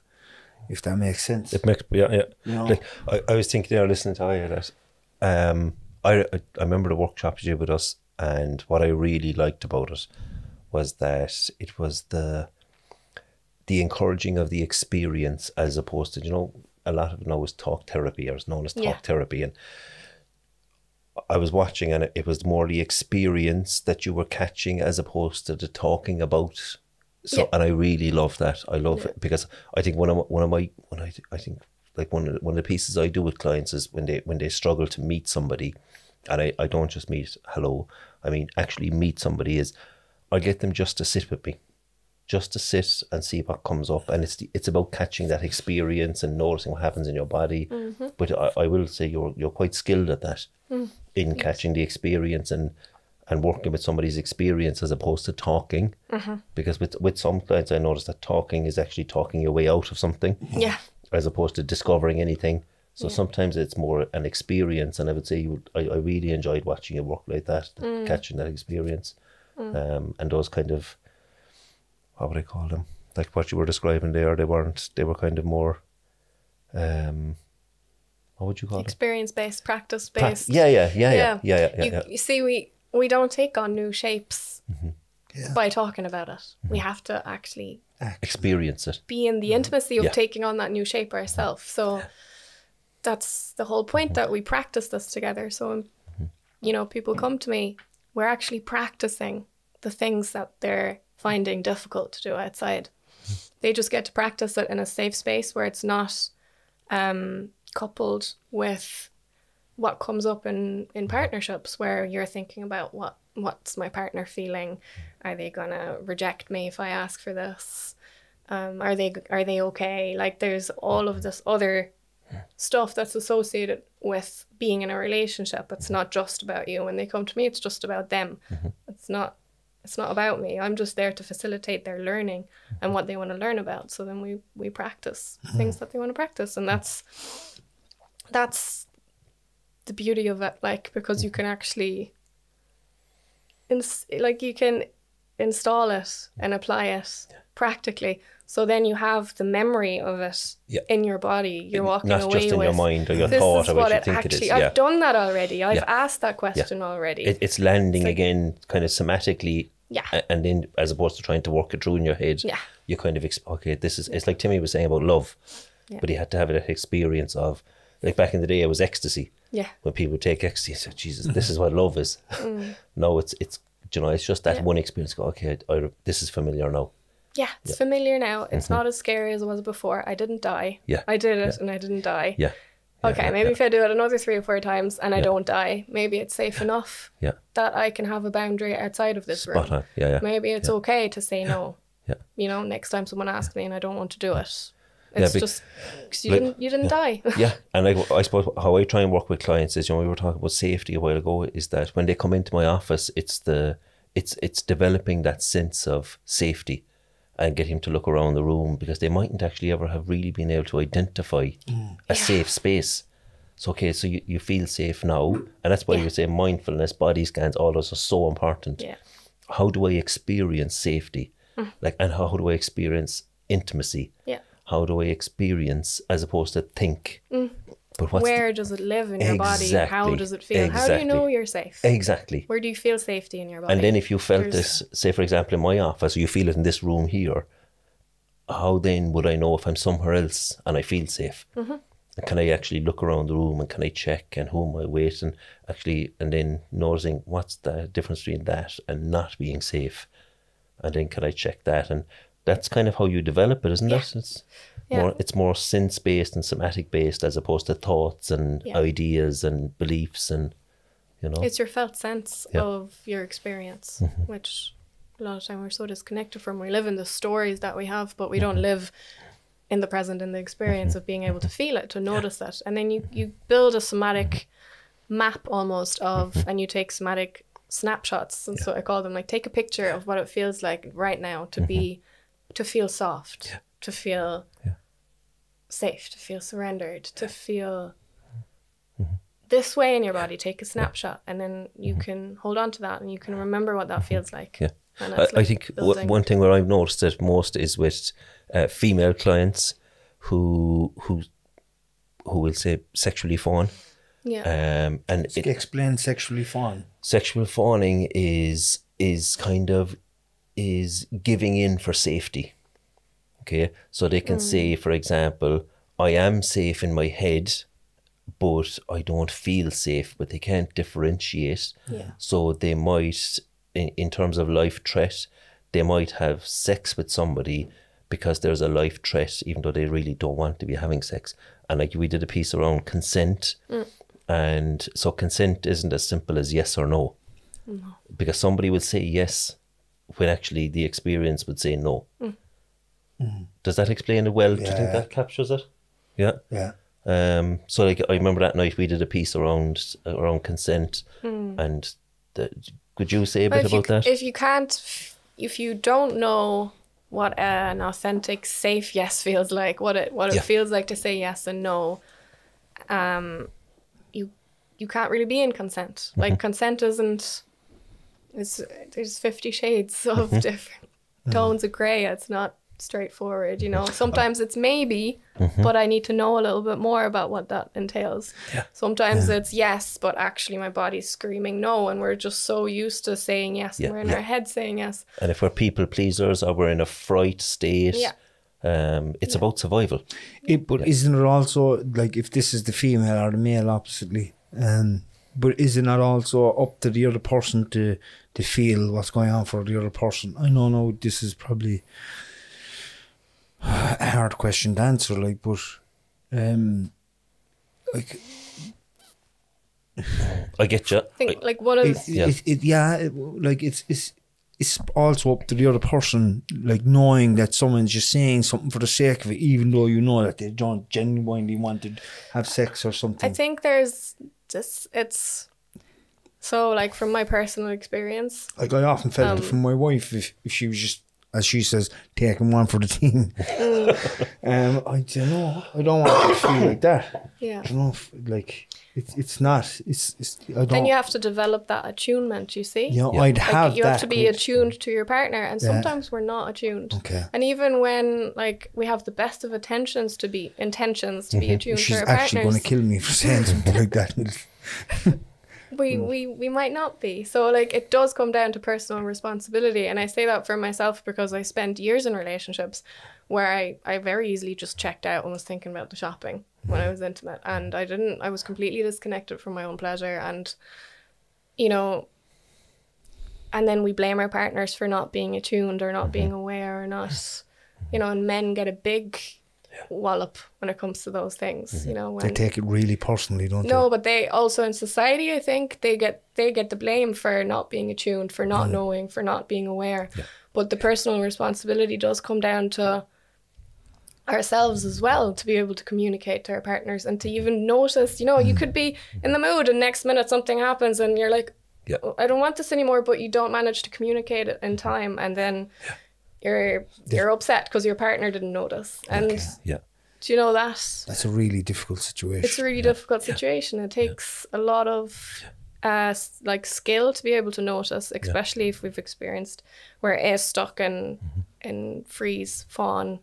if that makes sense. It makes, yeah. You know? Like, I was thinking there, listening to Ayah, that I remember the workshop you did with us, and what I really liked about it was that it was the encouraging of the experience, as opposed to, you know, a lot of it now is talk therapy, or is known as talk therapy, and I was watching, and it was more the experience that you were catching as opposed to the talking about. So, and I really love that. I love it, because I think one of the pieces I do with clients is when they struggle to meet somebody, and I don't just meet hello, I mean actually meet somebody, is I get them just to sit with me, just to sit and see what comes up, and it's about catching that experience and noticing what happens in your body. But I will say you're quite skilled at that, in catching the experience and working with somebody's experience as opposed to talking. Because with some clients I noticed that talking is actually talking your way out of something, as opposed to discovering anything. So sometimes it's more an experience, and I would say I really enjoyed watching you work like that, catching that experience. And those kind of, what would I call them? Like what you were describing there, they were kind of more, what would you call it? Experience-based, practice-based. Yeah. You see, we don't take on new shapes by talking about it. We have to actually experience it. Be in the intimacy of taking on that new shape ourselves. So that's the whole point, that we practice this together. So, you know, people come to me, we're actually practicing the things that they're finding difficult to do outside. They just get to practice it in a safe space where it's not coupled with what comes up in partnerships, where you're thinking about what's my partner feeling? Are they gonna reject me if I ask for this? Are they okay? Like, there's all of this other stuff that's associated with being in a relationship. It's not just about you. When they come to me, it's just about them. It's not about me. I'm just there to facilitate their learning and what they want to learn about. So then we practice things that they want to practice, and that's the beauty of it. Like, because you can actually you can install it and apply it practically. So then you have the memory of it in your body. You're walking away with, not just in your mind or your thought or what you think it is. I've done that already. I've asked that question already. It's landing again, kind of somatically. And then, as opposed to trying to work it through in your head, you kind of it's like Timmy was saying about love, but he had to have that experience of, like back in the day, it was ecstasy. When people would take ecstasy, and say, Jesus, this is what love is. No, it's you know, it's just that one experience. Go, okay, this is familiar now. Yeah, it's familiar now. It's not as scary as it was before. I didn't die. Yeah. I did it and I didn't die. Yeah. Okay, maybe if I do it another 3 or 4 times and I don't die, maybe it's safe enough that I can have a boundary outside of this room. Spot on. Yeah. Maybe it's okay to say no. Yeah. You know, next time someone asks me and I don't want to do it, Yeah, it's just because you didn't die. Yeah, and I suppose how I try and work with clients is, you know, we were talking about safety a while ago, is that when they come into my office, it's developing that sense of safety and get him to look around the room, because they mightn't actually ever have really been able to identify a safe space. So, okay, so you feel safe now, and that's why you say mindfulness, body scans, all those are so important. Yeah. How do I experience safety? Like, and how do I experience intimacy? Yeah. How do I experience, as opposed to think? But where does it live in your body? How does it feel? How do you know you're safe? Exactly. Where do you feel safety in your body? And then if you felt this, say for example in my office, or you feel it in this room here, how then would I know if I'm somewhere else and I feel safe? And can I actually look around the room and can I check, and who am I with, and actually, and then noticing what's the difference between that and not being safe, and then can I check that? And that's kind of how you develop it, isn't it? It's more sense based and somatic based, as opposed to thoughts and ideas and beliefs, and you know, it's your felt sense of your experience, which a lot of time we're so disconnected from. We live in the stories that we have, but we don't live in the present, in the experience of being able to feel it, to notice it. And then you build a somatic map almost of, and you take somatic snapshots, and so I call them, like, take a picture of what it feels like right now to feel soft, to feel safe, to feel surrendered, to feel this way in your body. Take a snapshot, and then you can hold on to that, and you can remember what that feels like. Yeah. And I think one thing where I've noticed it most is with female clients who will say sexually fawn. Yeah. And Explain sexually fawn. Sexual fawning is kind of giving in for safety. Okay, so they can say, for example, I am safe in my head, but I don't feel safe, but they can't differentiate. Yeah. So they might, in terms of life threat, they might have sex with somebody because there's a life threat, even though they really don't want to be having sex. And like we did a piece around consent. And so consent isn't as simple as yes or no. Because somebody will say yes when actually the experience would say no. Does that explain it well? Do you think that captures it? Yeah. Yeah. So like I remember that night we did a piece around consent, and could you say a bit about that? If you don't know what an authentic, safe yes feels like, what it feels like to say yes and no, you can't really be in consent. Like consent isn't. There's 50 shades of different tones of grey. It's not straightforward, you know. Sometimes it's maybe, but I need to know a little bit more about what that entails. Sometimes it's yes, but actually my body's screaming no, and we're just so used to saying yes, and we're in our head saying yes. And if we're people pleasers or we're in a fright state, it's about survival. But isn't it also, like, if this is the female or the male oppositely, but is it not also up to the other person to feel what's going on for the other person? I know this is probably a hard question to answer, like, but like, I get you. Like one of it's also up to the other person, like knowing that someone's just saying something for the sake of it, even though you know that they don't genuinely want to have sex or something. I think there's just, it's so, like, from my personal experience, like, I often felt it from my wife, if she was just, as she says, taking one for the team. I don't know, I don't want to feel like that. I don't know if, like, it's not, it's I don't. Then you have to develop that attunement, you see. I'd have like, you have to be attuned to your partner, and sometimes we're not attuned. And even when, like, we have the best of intentions to be attuned to our partners, she's actually going to kill me for saying something like that. we might not be. So, like, it does come down to personal responsibility, and I say that for myself because I spent years in relationships where I very easily just checked out and was thinking about the shopping when I was intimate, and I was completely disconnected from my own pleasure. And, you know, and then we blame our partners for not being attuned or not being aware or not, you know, and men get a big wallop when it comes to those things, you know. When, they take it really personally, don't they? no, but they also, in society, I think they get the blame for not being attuned, for not knowing, for not being aware. But the personal responsibility does come down to ourselves as well, to be able to communicate to our partners and to even notice, you know, you could be in the mood and next minute something happens and you're like, I don't want this anymore, but you don't manage to communicate it in time, and then you're upset because your partner didn't notice. And do you know that's a really difficult situation. It's a really difficult situation. It takes a lot of like skill to be able to notice, especially if we've experienced we're stuck in freeze, fawn,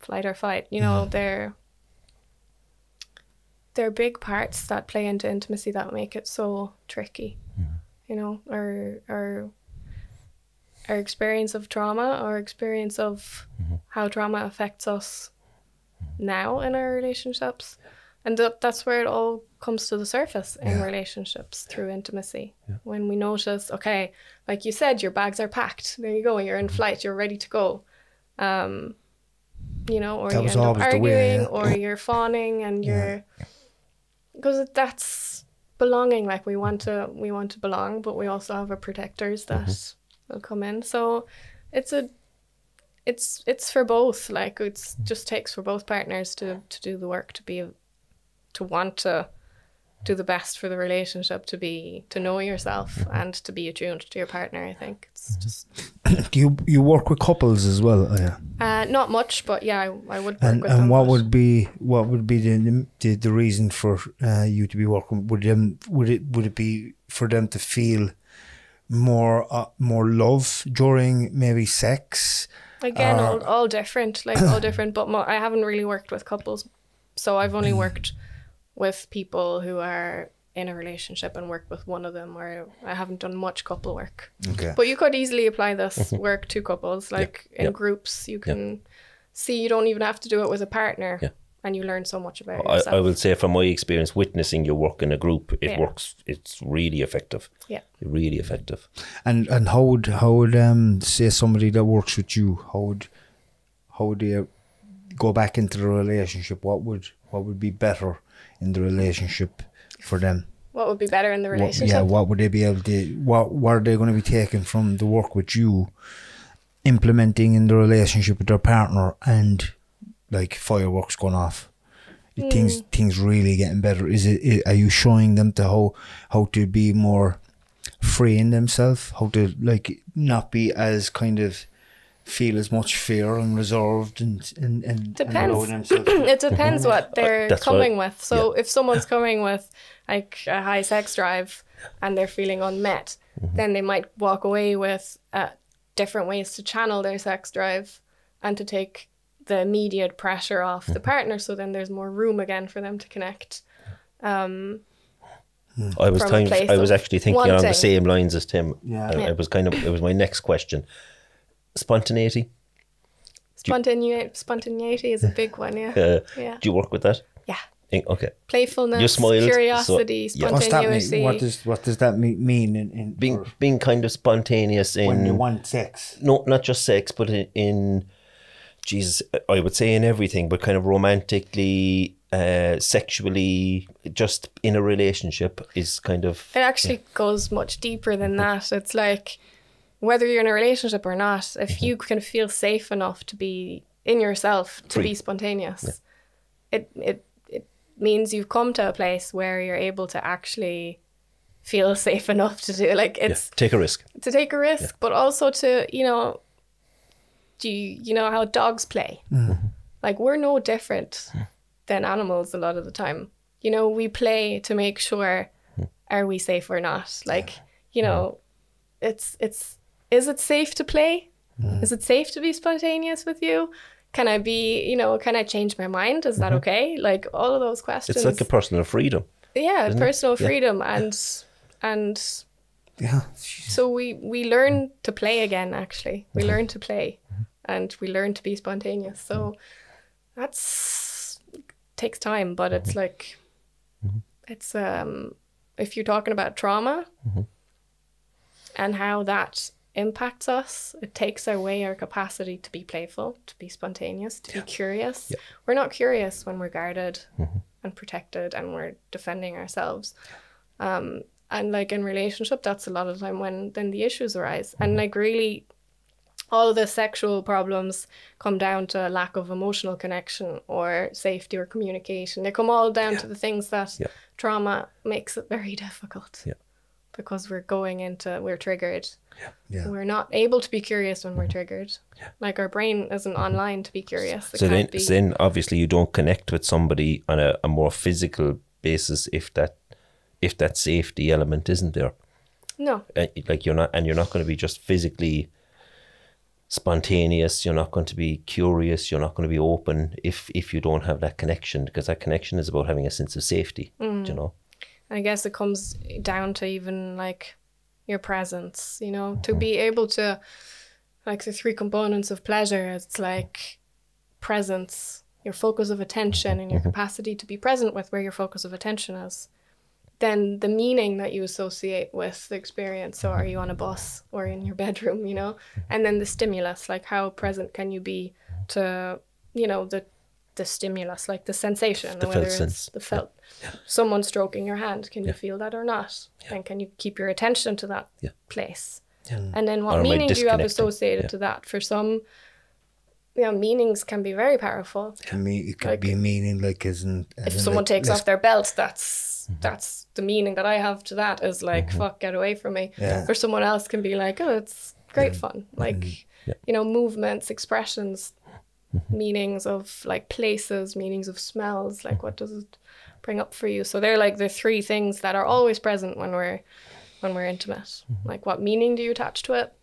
flight or fight. You know, they're big parts that play into intimacy that make it so tricky. You know, our experience of trauma, our experience of how trauma affects us now in our relationships. And that's where it all comes to the surface in relationships, through intimacy. When we notice, okay, like you said, your bags are packed. There you go. You're in flight. You're ready to go. You know, or you end up arguing, or you're fawning, and you're, because that's belonging. Like we want to belong, but we also have our protectors that will come in. So it's for both. Like it's just takes for both partners to do the work, to want to do the best for the relationship, to know yourself and to be attuned to your partner. I think it's just. Do you work with couples as well? Not much, but yeah, I would work with them. And what would be the reason for you to be working with them? Would it be for them to feel more love during maybe sex? Again, all different, like all different. But I haven't really worked with couples, so I've only worked with people who are in a relationship and work with one of them, or I haven't done much couple work. Okay. But you could easily apply this work to couples, like in groups. You can see, you don't even have to do it with a partner, and you learn so much about yourself. I would say from my experience witnessing your work in a group, it works. It's really effective. Yeah. Really effective. And how would say somebody that works with you, how would they go back into the relationship? What would be better in the relationship for them? What would be better in the relationship? What would they be able to, what are they going to be taking from the work with you, implementing in the relationship with their partner, and like fireworks going off, things really getting better? Are you showing them to how to be more free in themselves, how to like not be as kind of feel as much fear and reserved and depends. It depends what they're coming with. So if someone's coming with like a high sex drive and they're feeling unmet, then they might walk away with different ways to channel their sex drive and to take the immediate pressure off the partner. So then there's more room again for them to connect. I was actually thinking along the same lines as Tim. It was my next question. Spontaneity. Spontaneity is a big one, Do you work with that? Yeah. Okay. Playfulness, you smiled, curiosity, spontaneity. What does that mean in being kind of spontaneous in when you want sex? No, not just sex, but in Jesus, I would say in everything, but kind of romantically, sexually, just in a relationship is kind of. It actually goes much deeper than that. It's like, whether you're in a relationship or not, if you can feel safe enough to be in yourself, to be spontaneous, it means you've come to a place where you're able to actually feel safe enough to do, like, it's take a risk. To take a risk, but also to, do you know how dogs play? Like, we're no different than animals a lot of the time. We play to make sure, are we safe or not? Like, is it safe to play? Is it safe to be spontaneous with you? Can I be, can I change my mind? Is that okay? Like, all of those questions. It's like a personal freedom. Yeah, personal freedom. And so we learn to play again, actually. We learn to play and we learn to be spontaneous. So takes time, but it's like, it's, if you're talking about trauma, and how that impacts us. It takes away our capacity to be playful, to be spontaneous, to be curious. We're not curious when we're guarded and protected and we're defending ourselves. And like in relationship, that's a lot of the time when then the issues arise. And like really all the sexual problems come down to a lack of emotional connection or safety or communication. They come all down to the things that trauma makes it very difficult. Because we're triggered. We're not able to be curious when we're triggered. Like our brain isn't online to be curious. So then obviously you don't connect with somebody on a more physical basis if that safety element isn't there. No. Like you're not going to be just physically spontaneous. You're not going to be curious. You're not going to be open if you don't have that connection, because that connection is about having a sense of safety. You know. I guess it comes down to even like your presence, you know, to be able to, like the 3 components of pleasure, it's like presence, your focus of attention and your capacity to be present with where your focus of attention is. Then the meaning that you associate with the experience. So are you on a bus or in your bedroom, you know? And then the stimulus, like how present can you be to, you know, the stimulus, like the sensation, the whether felt it's sense. the felt someone stroking your hand, can you feel that or not? And can you keep your attention to that place? And then what meaning do you have associated to that? For some, meanings can be very powerful. It can be a meaning like if someone takes off their belt, that's the meaning that I have to that is like, fuck, get away from me. Or someone else can be like, oh, it's great fun. Like, you know, movements, expressions, meanings of like places, meanings of smells, like what does it bring up for you? So they're like the 3 things that are always present when we're intimate. Like what meaning do you attach to it?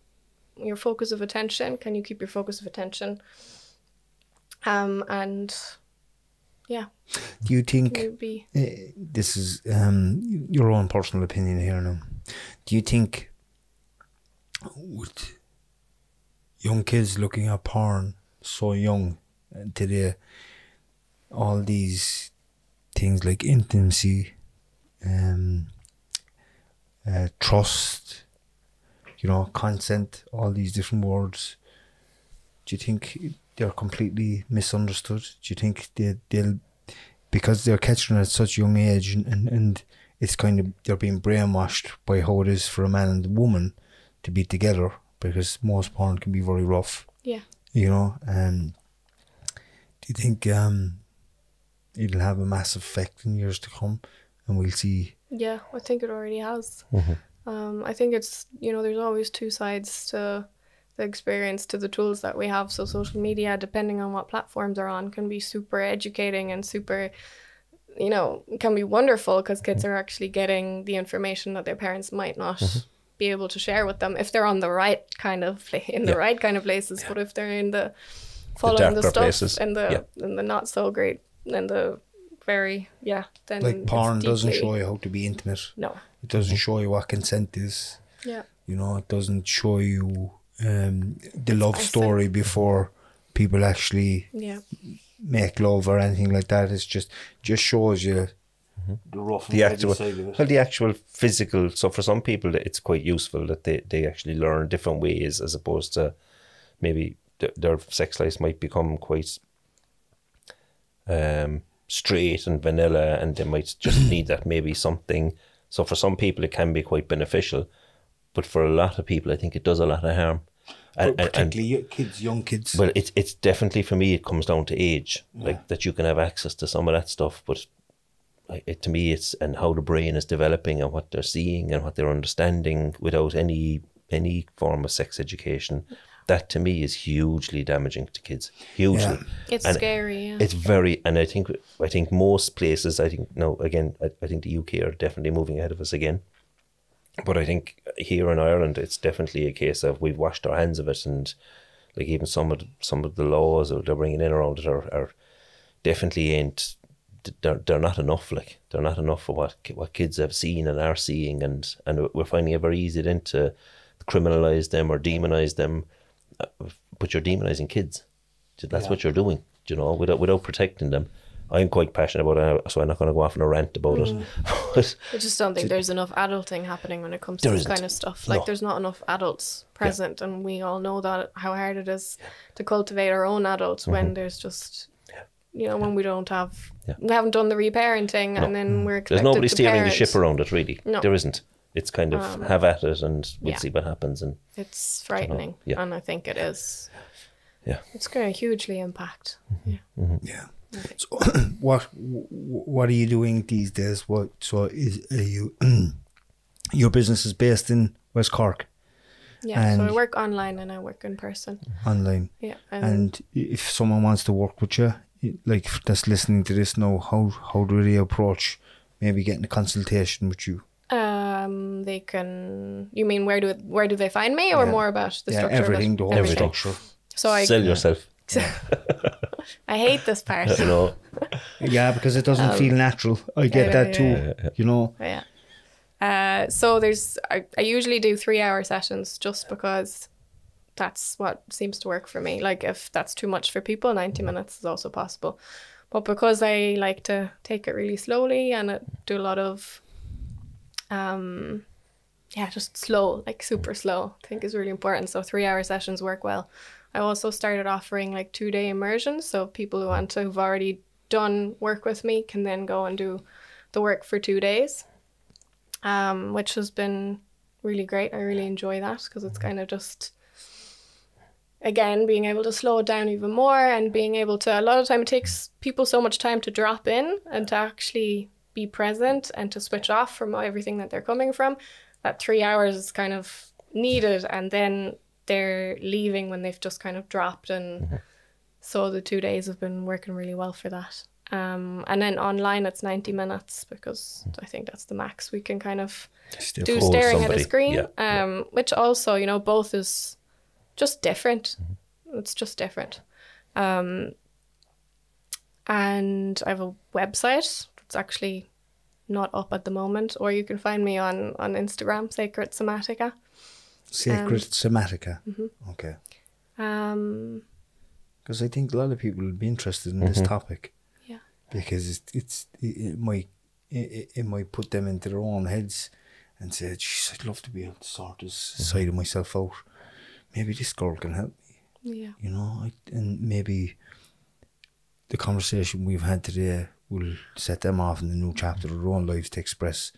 Your focus of attention, can you keep your focus of attention? And do you think this is your own personal opinion here now, do you think with young kids looking at porn so young today, all these things like intimacy, trust, you know, consent, all these different words, do you think they're completely misunderstood? Do you think they'll because they're catching it at such a young age and it's kind of, they're being brainwashed by how it is for a man and a woman to be together, because most porn can be very rough. You know, do you think it'll have a massive effect in years to come and we'll see? Yeah, I think it already has. I think it's, you know, there's always 2 sides to the experience, to the tools that we have. So social media, depending on what platforms are on, can be super educating and super, you know, can be wonderful because kids are actually getting the information that their parents might not be able to share with them if they're on the right kind of the right kind of places. But if they're in the following the stuff places. And the not so great and the very then like porn doesn't show you how to be intimate. No, it doesn't show you what consent is. You know, it doesn't show you the love story before people actually make love or anything like that. It's just shows you the rough and ready side of it. Well, the actual physical. So for some people, it's quite useful that they actually learn different ways, as opposed to maybe their sex lives might become quite straight and vanilla, and they might just need that maybe something. So for some people, it can be quite beneficial, but for a lot of people, I think it does a lot of harm. And particularly kids, young kids. Well, it's definitely, for me, it comes down to age, like that you can have access to some of that stuff, but to me, it's and how the brain is developing and what they're seeing and what they're understanding without any form of sex education. That to me is hugely damaging to kids. Hugely, it's scary. It's very, and I think most places. I think I think the UK are definitely moving ahead of us again. But I think here in Ireland, it's definitely a case of we've washed our hands of it, and like even some of the laws that they're bringing in around it are definitely ain't. They're not enough. Like they're not enough for what kids have seen and are seeing, and we're finding it very easy then to criminalise them or demonise them. But you're demonising kids. That's what you're doing. You know, without protecting them, I'm quite passionate about it, so I'm not going to go off on a rant about it. But I just don't think there's enough adulting happening when it comes to this kind of stuff. Like, there's not enough adults present, and we all know that how hard it is to cultivate our own adults when there's just, you know, when we don't have, we haven't done the reparenting, and then we're expected there's nobody to steering parent. the ship around it, really. No. There isn't. It's kind of have at it, and we'll see what happens. And it's frightening, and I think it is. Yeah, it's going to hugely impact. Yeah. So, what are you doing these days? Are you? Your business is based in West Cork. Yeah, so I work online and I work in person. Online. Yeah, and if someone wants to work with you, like that's listening to this now, how do they approach maybe getting a consultation with you? They can. You mean where do they find me, or more about the structure? Everything, the whole structure. So I sell yourself. I hate this part. You know. Yeah, because it doesn't feel natural. I get that too. You know. Yeah. So I usually do 3-hour sessions just because that's what seems to work for me. Like, if that's too much for people, 90 minutes is also possible. But because I like to take it really slowly and do a lot of just slow, like super slow, I think is really important. So 3-hour sessions work well. I also started offering like 2-day immersions. So people who've already done work with me can then go and do the work for 2 days, which has been really great. I really enjoy that because it's kind of just, again, being able to slow it down even more, and being able to, a lot of time it takes people so much time to drop in and to actually be present and to switch off from everything that they're coming from, that 3 hours is kind of needed, and then they're leaving when they've just kind of dropped. And so the 2 days have been working really well for that. And then online it's 90 minutes because I think that's the max we can kind of do staring at a screen, which also, you know, both is just different. It's just different. And I have a website. It's actually not up at the moment, or you can find me on Instagram, Sacred Somatica. Sacred Somatica. Okay. Because I think a lot of people would be interested in this topic. Yeah. Because it might put them into their own heads and say, "Geez, I'd love to be able to sort this side of myself out. Maybe this girl can help me." Yeah. You know, and maybe the conversation we've had today will set them off in the new chapter of their own lives to express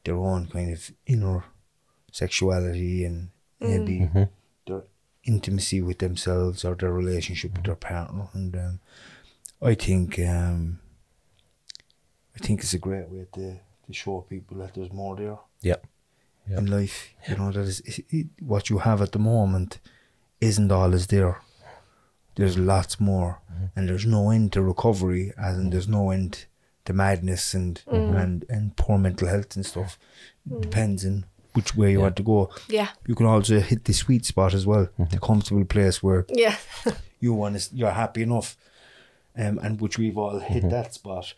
their own kind of inner sexuality and maybe their intimacy with themselves or their relationship with their partner. And I think it's a great way to show people that there's more there. Yeah. In life, you know, that is what you have at the moment isn't all is there. There's lots more, and there's no end to recovery, as in there's no end to madness and poor mental health and stuff. It depends on which way you want to go. Yeah. You can also hit the sweet spot as well, the comfortable place where you're happy enough, and which we've all hit that spot,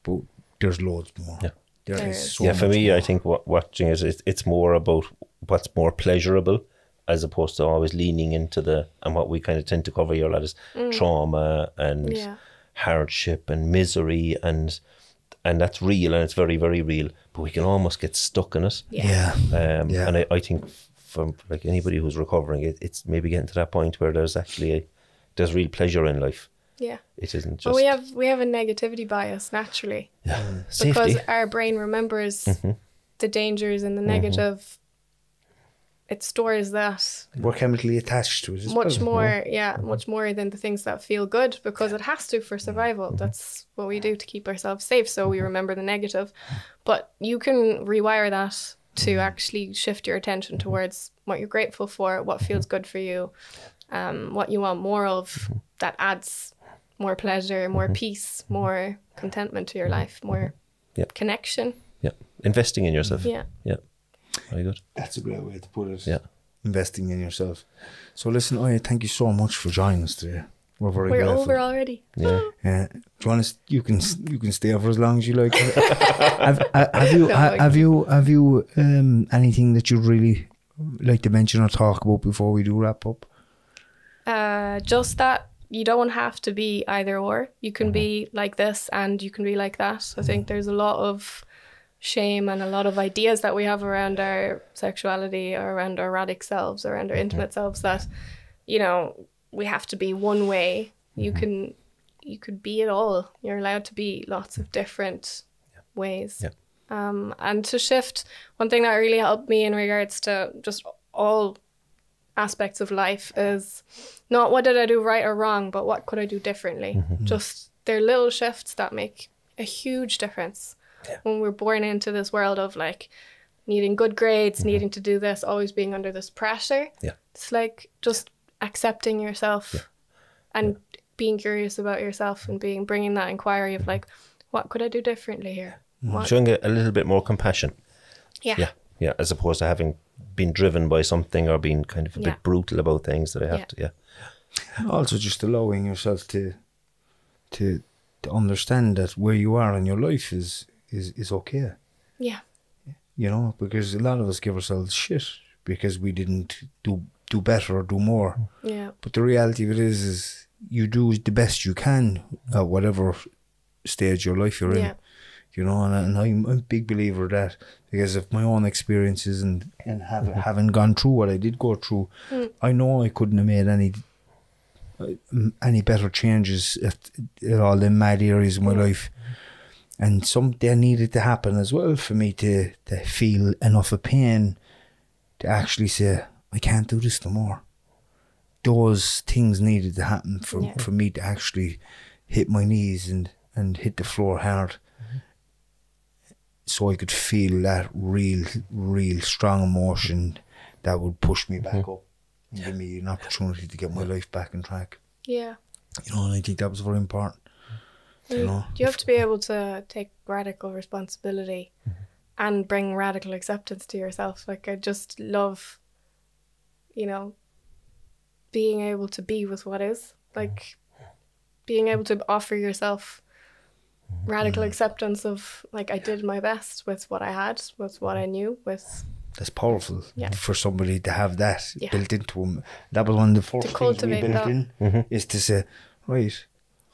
but there's loads more. Yeah. There is so for me, more. I think watching it's more about what's more pleasurable, as opposed to always leaning into and what we kind of tend to cover here a lot is trauma and hardship and misery, and that's real, and it's very, very real, but we can almost get stuck in it. And I think from like anybody who's recovering, it's maybe getting to that point where there's actually there's real pleasure in life. Yeah. It isn't just... Well, we have a negativity bias naturally. Yeah. Because our brain remembers the dangers and the negative. It stores that. We're chemically attached to it as much well. more, much more than the things that feel good, because it has to for survival. That's what we do to keep ourselves safe, so we remember the negative. But you can rewire that to actually shift your attention towards what you're grateful for, what feels good for you, what you want more of, that adds more pleasure, more peace, more contentment to your life, more connection. Yeah, investing in yourself. Yeah. Very good. That's a great way to put it. Yeah. Investing in yourself. So listen, Ayah, thank you so much for joining us today. We're grateful. Over already. Yeah. Do you want to, you can stay for as long as you like. have you anything that you'd really like to mention or talk about before we do wrap up? Just that you don't have to be either or. You can be like this and you can be like that. I think there's a lot of shame and a lot of ideas that we have around our sexuality, or around our erotic selves, or around our intimate selves, that, you know, we have to be one way. You could be it all. You're allowed to be lots of different ways. And to shift, one thing that really helped me in regards to just all aspects of life is not what did I do right or wrong, but what could I do differently. Just they're little shifts that make a huge difference. When we're born into this world of like needing good grades, needing to do this, always being under this pressure, it's like just accepting yourself and being curious about yourself, and bringing that inquiry of like, what could I do differently here? Showing a little bit more compassion. Yeah, as opposed to having been driven by something, or being kind of a bit brutal about things that I have to. Also just allowing yourself to understand that where you are in your life is okay. Yeah. You know, because a lot of us give ourselves shit because we didn't do better or do more. Yeah. But the reality of it is you do the best you can at whatever stage your life you're in. You know, and I'm a big believer of that, because of my own experiences and having gone through what I did go through, I know I couldn't have made any better changes at all the mad areas of my life. And they needed to happen as well for me to feel enough of pain to actually say, I can't do this no more. Those things needed to happen for me to actually hit my knees and hit the floor hard, so I could feel that real strong emotion that would push me back up and give me an opportunity to get my life back on track. Yeah. You know, and I think that was very important. You know, you have to be able to take radical responsibility and bring radical acceptance to yourself. Like, I just love, you know, being able to be with what is. Like, being able to offer yourself radical acceptance of, like, I did my best with what I had, with what I knew, with... That's powerful for somebody to have that built into them. That was one of the first things we built in, is to say, right,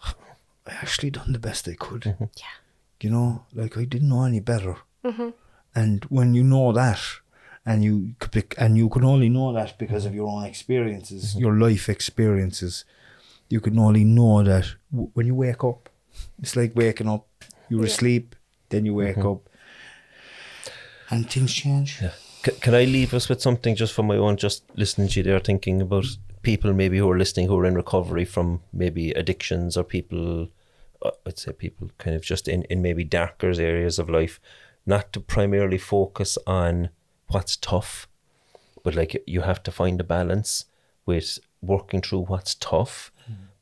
I actually done the best I could. Yeah. You know, like, I didn't know any better. And when you know that, and you can only know that because of your own experiences, your life experiences, you can only know that when you wake up. It's like waking up. You were asleep, then you wake up, and things change. Can I leave us with something just for my own, just listening to you there, thinking about people maybe who are listening who are in recovery from maybe addictions, or people, I'd say people kind of just in maybe darker areas of life, not to primarily focus on what's tough, but like you have to find a balance with working through what's tough,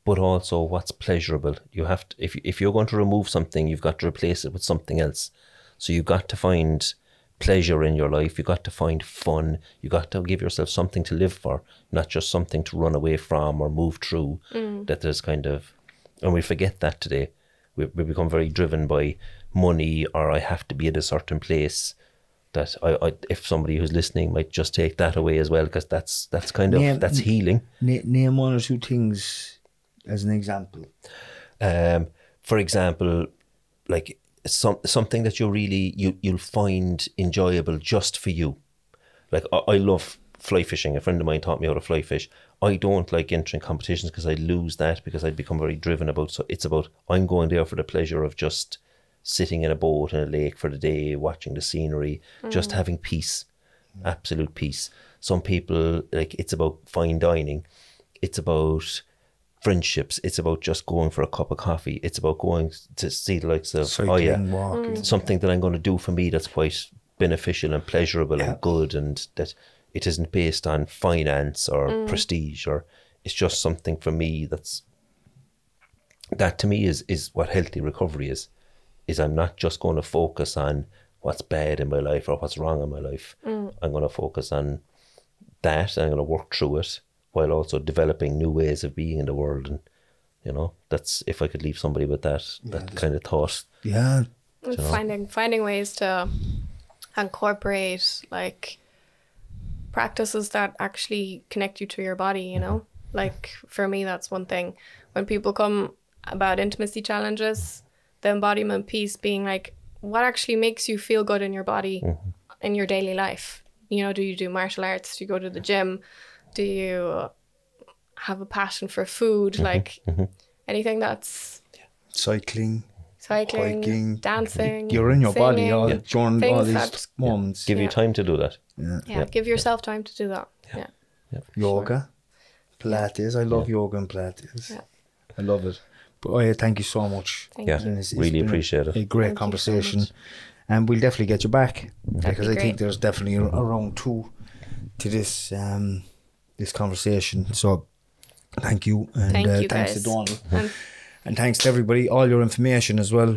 but also what's pleasurable. You have to, if you're going to remove something, you've got to replace it with something else. So you've got to find pleasure in your life. You've got to find fun. You got to give yourself something to live for, not just something to run away from or move through. That there's kind of, and we forget that today. We become very driven by money, or I have to be at a certain place. That I if somebody who's listening might just take that away as well, because that's kind of, that's healing. Name one or two things as an example. For example, like something that you'll find enjoyable just for you. Like I love fly fishing. A friend of mine taught me how to fly fish. I don't like entering competitions because I lose that, because I'd become very driven about. So it's about, I'm going there for the pleasure of just sitting in a boat in a lake for the day, watching the scenery, just having peace, absolute peace. Some people, like, it's about fine dining. It's about friendships. It's about just going for a cup of coffee. It's about going to see the likes of cycling, walking. Something that I'm going to do for me that's quite beneficial and pleasurable and good, and that it isn't based on finance or prestige, or it's just something for me that to me is what healthy recovery is I'm not just going to focus on what's bad in my life or what's wrong in my life. I'm going to focus on that, and I'm going to work through it while also developing new ways of being in the world. And, you know, that's, if I could leave somebody with that kind of thought. Yeah. You know? Finding ways to incorporate, like, practices that actually connect you to your body, you know? Like, for me, that's one thing. when people come about intimacy challenges, the embodiment piece being like, what actually makes you feel good in your body in your daily life? You know, do you do martial arts? Do you go to the gym? Do you have a passion for food? Like anything that's cycling, hiking, dancing. You're in your body singing, during all things these that- moments. Give you time to do that. Yeah, give yourself time to do that. Yeah. Yoga, Pilates. I love yoga and Pilates. Yeah. I love it. But oh yeah, thank you so much. Thank Yeah, you. And it's really been appreciate a it. great Thank you so conversation, much. and we'll definitely get you back because be I think great. there's definitely a round two to this this conversation. So thank you, and Thank you, thanks to guys. Donal, And and thanks to everybody. All your information as well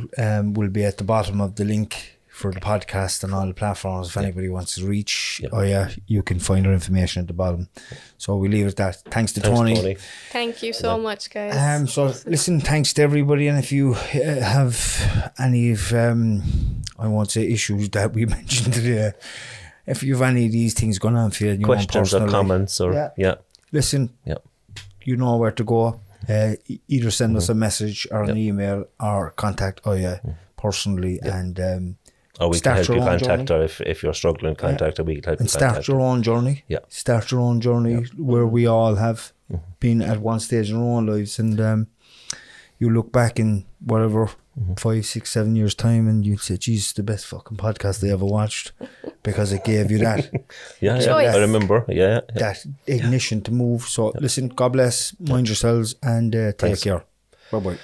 will be at the bottom of the link for the podcast and all the platforms. If anybody wants to reach, you can find our information at the bottom. So we leave it at that. Thanks to Tony. thank you so much, guys. So listen, thanks to everybody, and if you have any of I won't say issues that we mentioned today, if you have any of these things going on for you in your own Questions or personal life, comments or listen, you know where to go. Either send us a message or an email or contact Ayah personally, and or we can start help your you own contact journey. her if you're struggling. Contact her. We can help you and start contact your her. own journey. Yeah. Start your own journey where we all have been at one stage in our own lives, and you look back in whatever 5, 6, 7 years time, and you'd say, "Jesus, the best fucking podcast I ever watched," because it gave you that I remember. that ignition to move. So listen, God bless, mind yourselves, and take care. Bye bye.